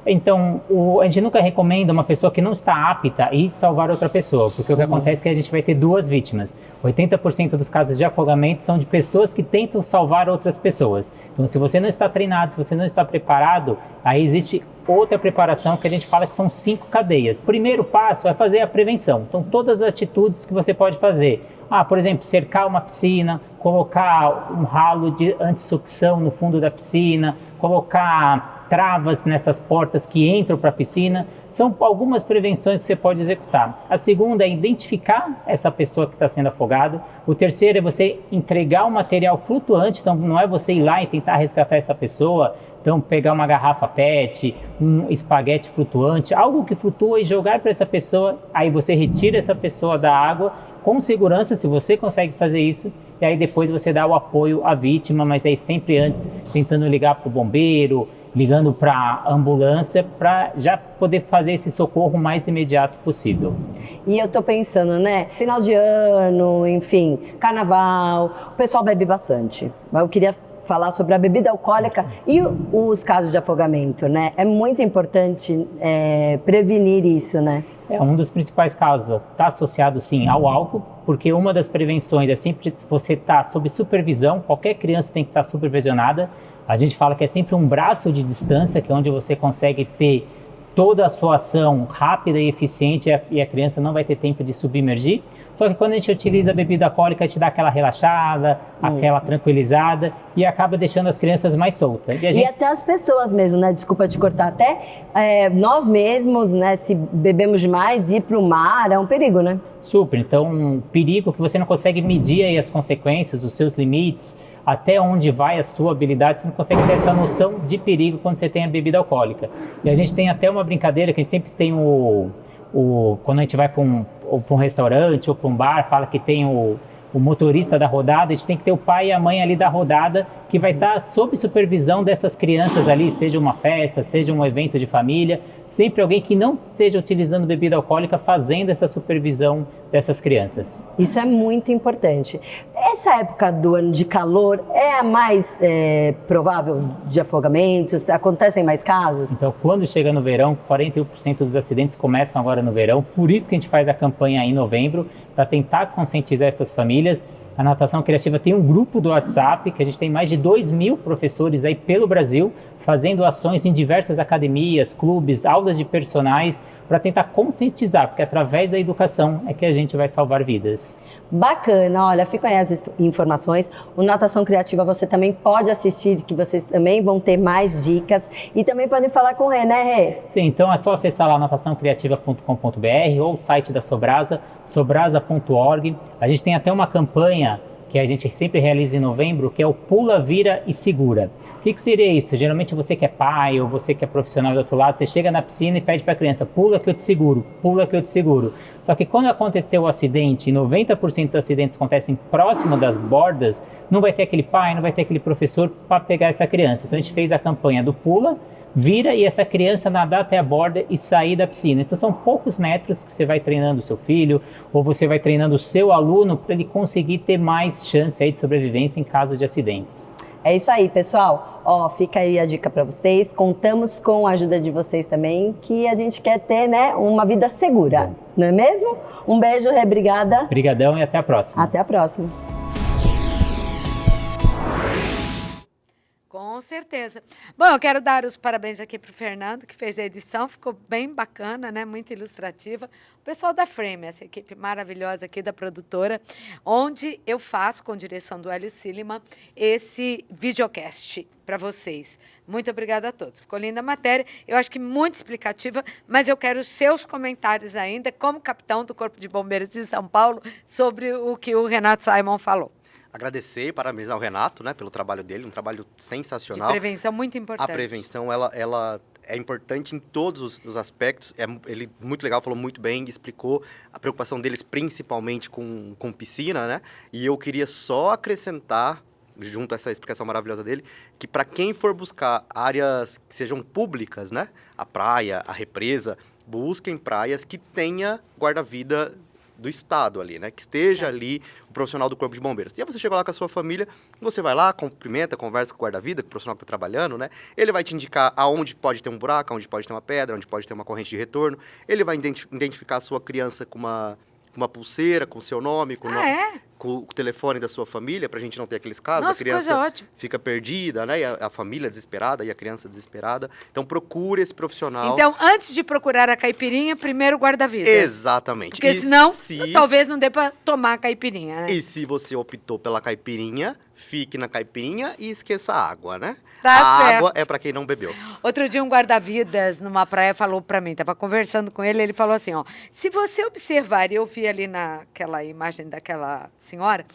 Então, a gente nunca recomenda uma pessoa que não está apta ir salvar outra pessoa, porque o que acontece é que a gente vai ter duas vítimas. 80% dos casos de afogamento são de pessoas que tentam salvar outras pessoas. Então, se você não está treinado, se você não está preparado, aí existe outra preparação que a gente fala que são 5 cadeias. O primeiro passo é fazer a prevenção. Então, todas as atitudes que você pode fazer. Por exemplo, cercar uma piscina, colocar um ralo de antissucção no fundo da piscina, colocar travas nessas portas que entram para a piscina, são algumas prevenções que você pode executar. A segunda é identificar essa pessoa que está sendo afogada. O terceiro é você entregar um material flutuante, então não é você ir lá e tentar resgatar essa pessoa, então pegar uma garrafa PET, um espaguete flutuante, algo que flutua e jogar para essa pessoa, aí você retira essa pessoa da água com segurança, se você consegue fazer isso, e aí depois você dá o apoio à vítima, mas aí sempre antes tentando ligar para o bombeiro, ligando para a ambulância, para já poder fazer esse socorro o mais imediato possível. E eu tô pensando, né, final de ano, enfim, carnaval, o pessoal bebe bastante. Mas eu queria falar sobre a bebida alcoólica e os casos de afogamento, né? É muito importante prevenir isso, né? Um dos principais casos está associado, sim, ao álcool, porque uma das prevenções é sempre você estar sob supervisão, qualquer criança tem que estar supervisionada. A gente fala que é sempre um braço de distância, que é onde você consegue ter toda a sua ação rápida e eficiente e a criança não vai ter tempo de submergir. Só que quando a gente utiliza a bebida alcoólica, a gente dá aquela relaxada, aquela tranquilizada e acaba deixando as crianças mais soltas. E até as pessoas mesmo, né? Desculpa te cortar. Até nós mesmos, né? Se bebemos demais, ir para o mar é um perigo, né? Super. Então, um perigo que você não consegue medir aí as consequências, os seus limites, até onde vai a sua habilidade, você não consegue ter essa noção de perigo quando você tem a bebida alcoólica. E a gente tem até uma brincadeira que a gente sempre tem quando a gente vai para um restaurante ou para um bar, fala que tem o motorista da rodada, a gente tem que ter o pai e a mãe ali da rodada que vai estar sob supervisão dessas crianças ali, seja uma festa, seja um evento de família, sempre alguém que não esteja utilizando bebida alcoólica fazendo essa supervisão dessas crianças. Isso é muito importante. Essa época do ano de calor é a mais provável de afogamentos? Acontecem mais casos? Então, quando chega no verão, 41% dos acidentes começam agora no verão, por isso que a gente faz a campanha em novembro, para tentar conscientizar essas famílias. A Natação Criativa tem um grupo do WhatsApp, que a gente tem mais de 2.000 professores aí pelo Brasil, fazendo ações em diversas academias, clubes, aulas de personagens, para tentar conscientizar, porque através da educação é que a gente vai salvar vidas. Bacana, olha, ficam aí as informações. O Natação Criativa você também pode assistir, que vocês também vão ter mais dicas e também podem falar com o Rê, né, Rê? Sim, então é só acessar lá nataçãocriativa.com.br ou o site da Sobrasa, sobrasa.org. A gente tem até uma campanha que a gente sempre realiza em novembro, que é o Pula, Vira e Segura. O que seria isso? Geralmente você que é pai ou você que é profissional do outro lado, você chega na piscina e pede para a criança, pula que eu te seguro, pula que eu te seguro. Só que quando aconteceu o acidente, e 90% dos acidentes acontecem próximo das bordas, não vai ter aquele pai, não vai ter aquele professor para pegar essa criança. Então a gente fez a campanha do Pula, Vira e essa criança nadar até a borda e sair da piscina. Então são poucos metros que você vai treinando o seu filho ou você vai treinando o seu aluno para ele conseguir ter mais chance aí de sobrevivência em caso de acidentes. É isso aí, pessoal. Ó, fica aí a dica para vocês. Contamos com a ajuda de vocês também, que a gente quer ter, né, uma vida segura, não é mesmo? Um beijo, Rê, obrigada. Obrigadão e até a próxima. Até a próxima. Com certeza. Bom, eu quero dar os parabéns aqui para o Fernando, que fez a edição, ficou bem bacana, né? Muito ilustrativa. O pessoal da Frame, essa equipe maravilhosa aqui da produtora, onde eu faço, com direção do Hélio Silima, esse videocast para vocês. Muito obrigada a todos. Ficou linda a matéria, eu acho que muito explicativa, mas eu quero os seus comentários ainda, como capitão do Corpo de Bombeiros de São Paulo, sobre o que o Renato Simon falou. Agradecer e parabenizar o Renato, né, pelo trabalho dele, um trabalho sensacional. De prevenção muito importante. A prevenção, ela é importante em todos os aspectos. Ele, muito legal, falou muito bem, explicou a preocupação deles principalmente com piscina, né? E eu queria só acrescentar, junto a essa explicação maravilhosa dele, que para quem for buscar áreas que sejam públicas, né? A praia, a represa, busquem praias que tenha guarda-vida do Estado ali, né? Que esteja ali o profissional do Corpo de Bombeiros. E aí você chega lá com a sua família, você vai lá, cumprimenta, conversa com o guarda-vida, com o profissional que está trabalhando, né? Ele vai te indicar aonde pode ter um buraco, aonde pode ter uma pedra, onde pode ter uma corrente de retorno. Ele vai identificar a sua criança com uma pulseira, com o seu nome, com o telefone da sua família, pra gente não ter aqueles casos. Nossa, a criança coisa ótima. fica perdida, né? E a família desesperada e a criança desesperada. Então procure esse profissional. Então, antes de procurar a caipirinha, primeiro o guarda-vida. Exatamente. Porque senão, talvez não dê pra tomar a caipirinha, né? E se você optou pela caipirinha, fique na caipirinha e esqueça a água, né? Tá a certo. água é pra quem não bebeu. Outro dia um guarda-vidas numa praia falou pra mim, tava conversando com ele, ele falou assim, ó, se você observar, eu vi ali naquela imagem daquela senhora,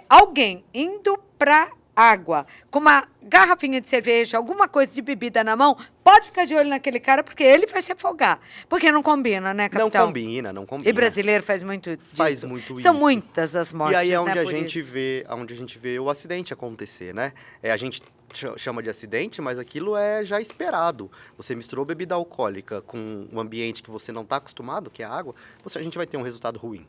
alguém indo pra água com uma garrafinha de cerveja, alguma coisa de bebida na mão, pode ficar de olho naquele cara, porque ele vai se afogar. Porque não combina, né, capitão? Não combina. E brasileiro faz muito disso. Faz muito São isso. muitas as mortes, E aí é né, onde por a gente vê o acidente acontecer, né? A gente chama de acidente, mas aquilo é já esperado. Você misturou bebida alcoólica com um ambiente que você não está acostumado, que é a água, a gente vai ter um resultado ruim.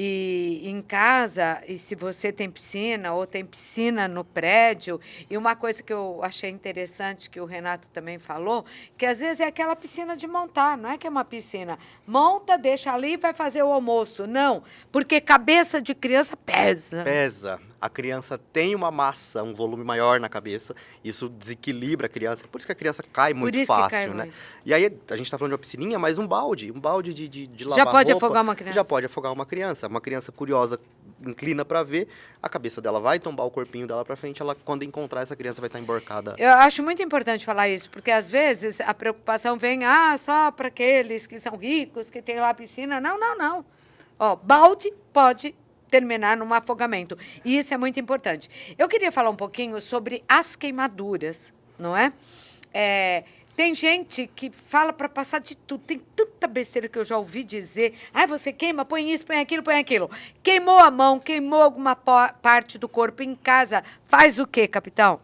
E em casa, e se você tem piscina ou tem piscina no prédio, e uma coisa que eu achei interessante que o Renato também falou, que às vezes é aquela piscina de montar, não é que é uma piscina. Monta, deixa ali e vai fazer o almoço. Não, porque cabeça de criança pesa. Pesa. A criança tem uma massa, um volume maior na cabeça, isso desequilibra a criança, por isso que a criança cai muito fácil, né? E aí, a gente está falando de uma piscininha, mas um balde de lavar já pode roupa, afogar uma criança? Já pode afogar uma criança. Uma criança curiosa inclina para ver, a cabeça dela vai tombar o corpinho dela para frente, ela, quando encontrar essa criança, vai estar emborcada. Eu acho muito importante falar isso, porque às vezes a preocupação vem, só para aqueles que são ricos, que tem lá a piscina. Não. Ó, balde pode terminar num afogamento. E isso é muito importante. Eu queria falar um pouquinho sobre as queimaduras, não é? Tem gente que fala para passar de tudo. Tem tanta besteira que eu já ouvi dizer. Você queima, põe isso, põe aquilo. Queimou a mão, queimou alguma parte do corpo em casa. Faz o quê, capitão?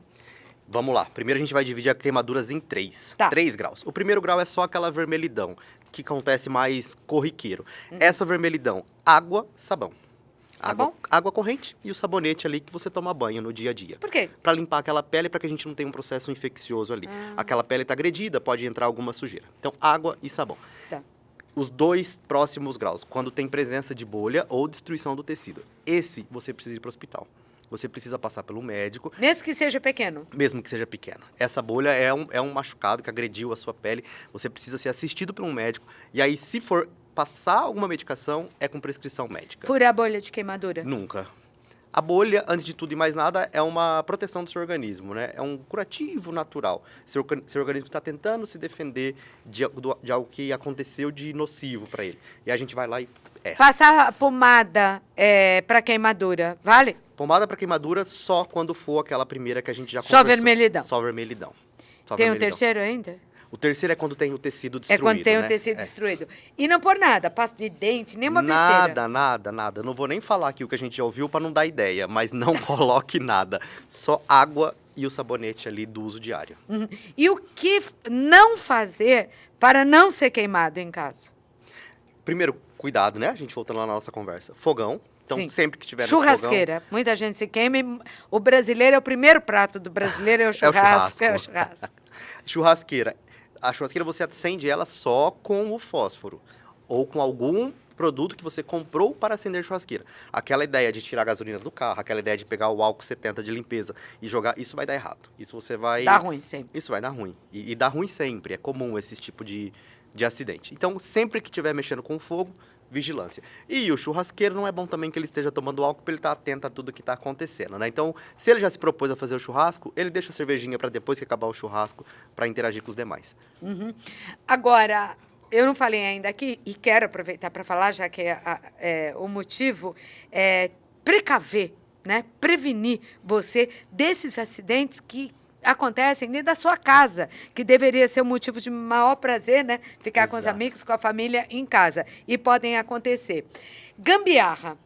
Vamos lá. Primeiro a gente vai dividir as queimaduras em 3 graus. O primeiro grau é só aquela vermelhidão, que acontece mais corriqueiro. Essa vermelhidão, água, sabão. Água corrente e o sabonete ali que você toma banho no dia a dia. Por quê? Para limpar aquela pele, para que a gente não tenha um processo infeccioso ali. Aquela pele está agredida, pode entrar alguma sujeira. Então, água e sabão. Tá. Os 2 próximos graus, quando tem presença de bolha ou destruição do tecido. Esse, você precisa ir para o hospital. Você precisa passar pelo médico. Mesmo que seja pequeno? Mesmo que seja pequeno. Essa bolha é um machucado que agrediu a sua pele. Você precisa ser assistido por um médico. E aí, se for passar alguma medicação, é com prescrição médica. Furar a bolha de queimadura? Nunca. A bolha, antes de tudo e mais nada, é uma proteção do seu organismo, né? É um curativo natural. Seu organismo está tentando se defender de algo que aconteceu de nocivo para ele. E a gente vai lá e Passar pomada para queimadura, vale? Pomada para queimadura só quando for aquela primeira que a gente já Só conversou. vermelhidão. Só vermelhidão. Tem um terceiro ainda? O terceiro é quando tem o tecido destruído, quando tem né? o tecido destruído. E não por nada, pasta de dente, nem uma besteira. Nada. Eu não vou nem falar aqui o que a gente já ouviu para não dar ideia, mas não coloque nada. Só água e o sabonete ali do uso diário. E o que não fazer para não ser queimado em casa? Primeiro, cuidado, né? A gente voltando lá na nossa conversa. Fogão. Então, Sim. sempre que tiver Churrasqueira. Fogão, Muita gente se queima. O brasileiro é o primeiro prato do brasileiro, é o churrasco. Churrasqueira. A churrasqueira você acende ela só com o fósforo. Ou com algum produto que você comprou para acender a churrasqueira. Aquela ideia de tirar a gasolina do carro, aquela ideia de pegar o álcool 70 de limpeza e jogar, isso vai dar errado. Isso você vai... Dá ruim sempre. Isso vai dar ruim. E dá ruim sempre. É comum esse tipo de acidente. Então, sempre que estiver mexendo com fogo, vigilância. E o churrasqueiro não é bom também que ele esteja tomando álcool para ele estar atento a tudo que está acontecendo, né? Então, se ele já se propôs a fazer o churrasco, ele deixa a cervejinha para depois que acabar o churrasco, para interagir com os demais. Agora, eu não falei ainda aqui, e quero aproveitar para falar, já que o motivo é precaver, né? Prevenir você desses acidentes que acontecem dentro da sua casa, que deveria ser um motivo de maior prazer, né? Ficar com os amigos, com a família em casa. E podem acontecer. Gambiarra.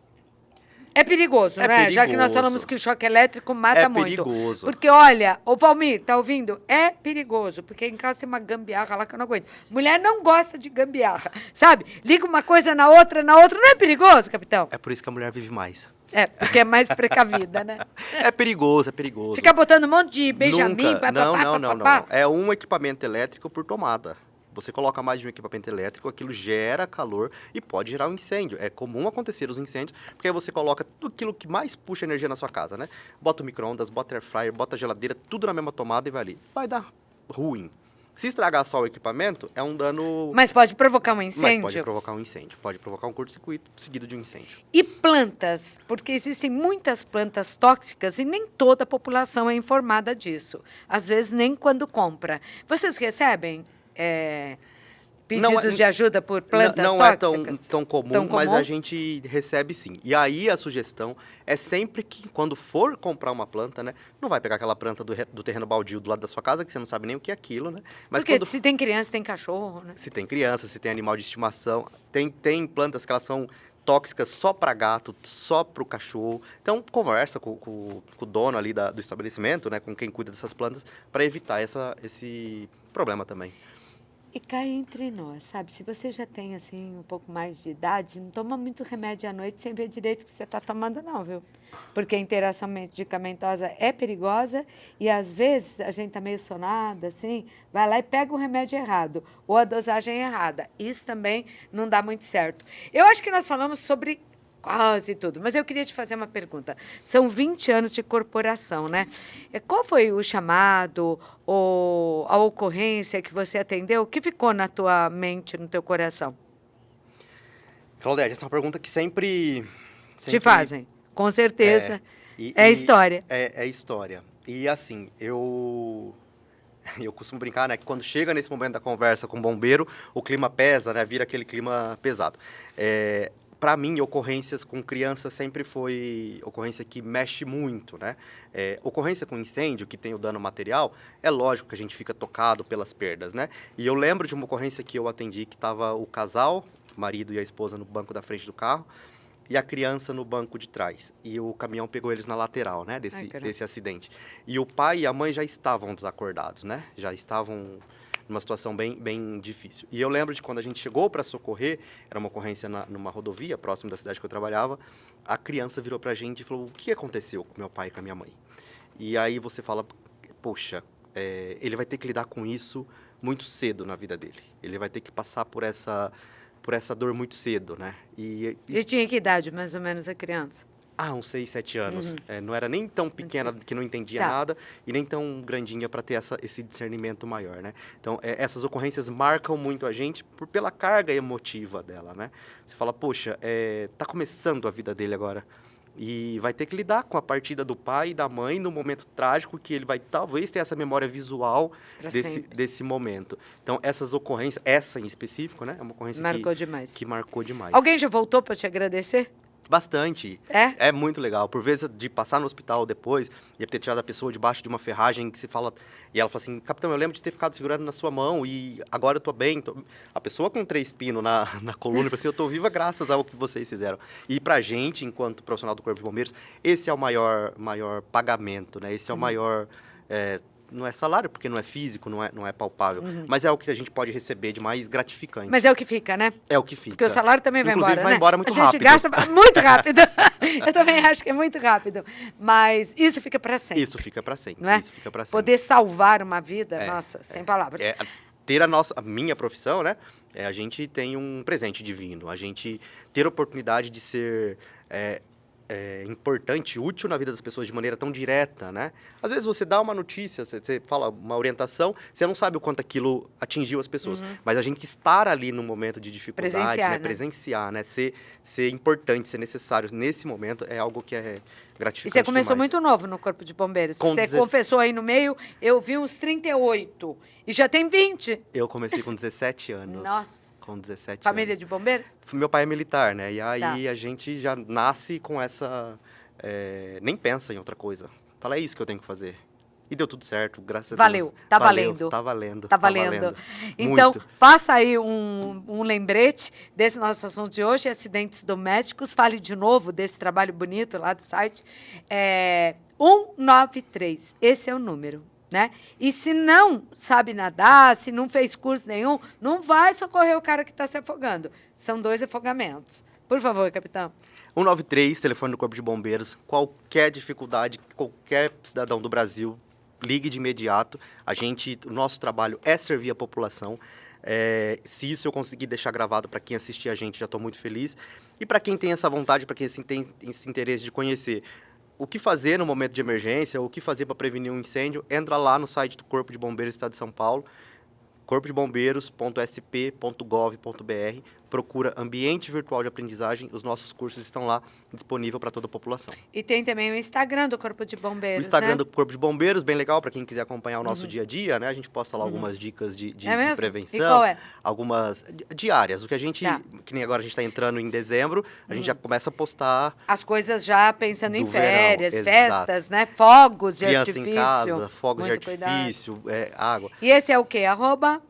É perigoso, É né? Já que nós perigoso. falamos que o choque elétrico mata É muito. perigoso. Porque, olha, ô Valmir, tá ouvindo? É perigoso, porque em casa tem uma gambiarra lá que eu não aguento. Mulher não gosta de gambiarra, sabe? Liga uma coisa na outra, não é perigoso, capitão? É por isso que a mulher vive mais. É, porque é mais precavida, né? É perigoso, é perigoso. Fica botando um monte de Benjamin, Nunca. Não. papapá. É um equipamento elétrico por tomada. Você coloca mais de um equipamento elétrico, aquilo gera calor e pode gerar um incêndio. É comum acontecer os incêndios, porque aí você coloca tudo aquilo que mais puxa energia na sua casa, né? Bota o micro-ondas, bota air fryer, bota a geladeira, tudo na mesma tomada e vai ali. Vai dar ruim. Se estragar só o equipamento, é um dano... Mas pode provocar um Mas incêndio? pode provocar um incêndio. Pode provocar um curto-circuito seguido de um incêndio. E plantas? Porque existem muitas plantas tóxicas e nem toda a população é informada disso. Às vezes, nem quando compra. Vocês recebem pedidos de ajuda por plantas não tóxicas? é tão comum, mas a gente recebe sim. E aí a sugestão é sempre que, quando for comprar uma planta, né? Não vai pegar aquela planta do terreno baldio do lado da sua casa, que você não sabe nem o que é aquilo, né? Mas Porque quando se tem criança, tem cachorro, né? se tem criança, se tem animal de estimação, tem plantas que elas são tóxicas só para gato, só para o cachorro. Então, conversa com o dono ali do estabelecimento, né? Com quem cuida dessas plantas, para evitar esse problema também. E cá entre nós, sabe? Se você já tem, assim, um pouco mais de idade, não toma muito remédio à noite sem ver direito o que você está tomando, não, viu? Porque a interação medicamentosa é perigosa e, às vezes, a gente está meio sonada, assim, vai lá e pega o remédio errado ou a dosagem errada. Isso também não dá muito certo. Eu acho que nós falamos sobre quase tudo, mas eu queria te fazer uma pergunta. São 20 anos de corporação, né? Qual foi o chamado ou a ocorrência que você atendeu que ficou na tua mente, no teu coração? Claudete, essa é uma pergunta que sempre Te fazem, com certeza. E História. É história. E assim, eu costumo brincar, né, que quando chega nesse momento da conversa com o bombeiro, o clima pesa, né, vira aquele clima pesado. Para mim, ocorrências com criança sempre foi ocorrência que mexe muito, né? Ocorrência com incêndio, que tem o dano material, é lógico que a gente fica tocado pelas perdas, né? E eu lembro de uma ocorrência que eu atendi, que estava o casal, o marido e a esposa, no banco da frente do carro, e a criança no banco de trás. E o caminhão pegou eles na lateral, né, desse acidente. E o pai e a mãe já estavam desacordados, né? Já estavam numa situação bem difícil. E eu lembro de quando a gente chegou para socorrer, era uma ocorrência numa rodovia, próximo da cidade que eu trabalhava, a criança virou para a gente e falou, o que aconteceu com meu pai e com a minha mãe? E aí você fala, poxa, ele vai ter que lidar com isso muito cedo na vida dele. Ele vai ter que passar por essa dor muito cedo, né? E tinha que idade, mais ou menos, a criança? Uns 6, 7 anos. Não era nem tão pequena que não entendia nada e nem tão grandinha para ter esse discernimento maior, né? Então, essas ocorrências marcam muito a gente pela carga emotiva dela, né? Você fala, poxa, tá começando a vida dele agora e vai ter que lidar com a partida do pai e da mãe no momento trágico que ele vai talvez ter essa memória visual desse momento. Então, essas ocorrências, essa em específico, né? É uma ocorrência que marcou demais. Alguém já voltou para te agradecer? Bastante. É muito legal. Por vezes, de passar no hospital depois e ter tirado a pessoa debaixo de uma ferragem que se fala... E ela fala assim, capitão, eu lembro de ter ficado segurando na sua mão e agora eu tô bem. A pessoa com 3 pinos na coluna, fala assim, eu tô viva graças ao que vocês fizeram. E pra gente, enquanto profissional do Corpo de Bombeiros, esse é o maior pagamento, né? Esse é o maior... não é salário, porque não é físico, não é palpável. Mas é o que a gente pode receber de mais gratificante. Mas é o que fica, né? É o que fica. Porque o salário também vai embora, Inclusive, vai embora muito rápido. A gente gasta muito rápido. Eu também acho que é muito rápido. Mas isso fica para sempre. Isso fica para sempre. Não é? Isso fica para sempre. Poder salvar uma vida, nossa, sem palavras. Ter a minha profissão, né? A gente tem um presente divino. A gente ter a oportunidade de ser... importante, útil na vida das pessoas de maneira tão direta, né? Às vezes você dá uma notícia, você fala uma orientação, você não sabe o quanto aquilo atingiu as pessoas. Mas a gente estar ali no momento de dificuldade, presenciar, né? Ser importante, ser necessário nesse momento é algo que é gratificante. E você começou muito novo no Corpo de Bombeiros. Você confessou aí no meio, eu vi uns 38 e já tem 20. Eu comecei com 17 anos. Nossa. Com 17 Família anos. de bombeiros? Meu pai é militar, né? E aí a gente já nasce com essa... nem pensa em outra coisa. Fala, é isso que eu tenho que fazer. E deu tudo certo, graças a Valeu, Deus. tá Valeu, valendo. tá valendo. Tá valendo. Então, Muito. passa aí um lembrete desse nosso assunto de hoje, acidentes domésticos. Fale de novo desse trabalho bonito lá do site. 193, esse é o número, né? E se não sabe nadar, se não fez curso nenhum, não vai socorrer o cara que está se afogando. São 2 afogamentos. Por favor, capitão. 193, telefone do Corpo de Bombeiros. Qualquer dificuldade, qualquer cidadão do Brasil, ligue de imediato. O nosso trabalho é servir a população. Se isso eu conseguir deixar gravado para quem assistir a gente, já estou muito feliz. E para quem tem essa vontade, para quem tem esse interesse de conhecer o que fazer no momento de emergência, o que fazer para prevenir um incêndio, entra lá no site do Corpo de Bombeiros do Estado de São Paulo, corpodebombeiros.sp.gov.br, procura Ambiente Virtual de Aprendizagem, os nossos cursos estão lá disponíveis para toda a população. E tem também o Instagram do Corpo de Bombeiros, O Instagram né? do Corpo de Bombeiros, bem legal, para quem quiser acompanhar o nosso dia a dia, né? A gente posta lá algumas dicas de mesmo? prevenção. E qual é? Algumas diárias. O que a gente, Tá. que nem agora a gente está entrando em dezembro, a gente já começa a postar As coisas já pensando em Do verão, férias, exato. festas, né? Fogos de criança artifício. em casa, fogos de Muito cuidado. artifício, água. E esse é o quê? @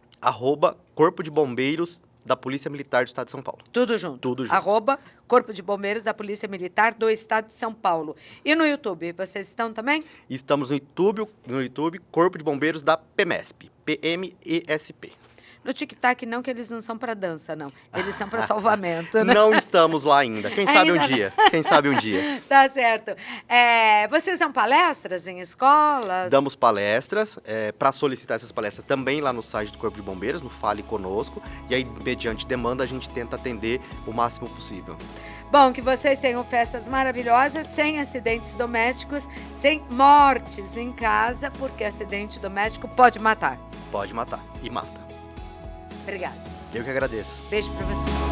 Corpo de Bombeiros da Polícia Militar do Estado de São Paulo. Tudo junto. Tudo junto. @ Corpo de Bombeiros da Polícia Militar do Estado de São Paulo. E no YouTube, vocês estão também? E estamos no YouTube, Corpo de Bombeiros da PMESP, PMESP. No TikTok não, que eles não são para dança, não. Eles são para salvamento, né? Não estamos lá ainda. Quem sabe um Ainda não. dia. Quem sabe um dia. Tá certo. Vocês dão palestras em escolas? Damos palestras. Para solicitar essas palestras também lá no site do Corpo de Bombeiros, no Fale Conosco. E aí, mediante demanda, a gente tenta atender o máximo possível. Bom, que vocês tenham festas maravilhosas, sem acidentes domésticos, sem mortes em casa, porque acidente doméstico pode matar. Pode matar. E mata. Obrigada. Eu que agradeço. Beijo pra vocês.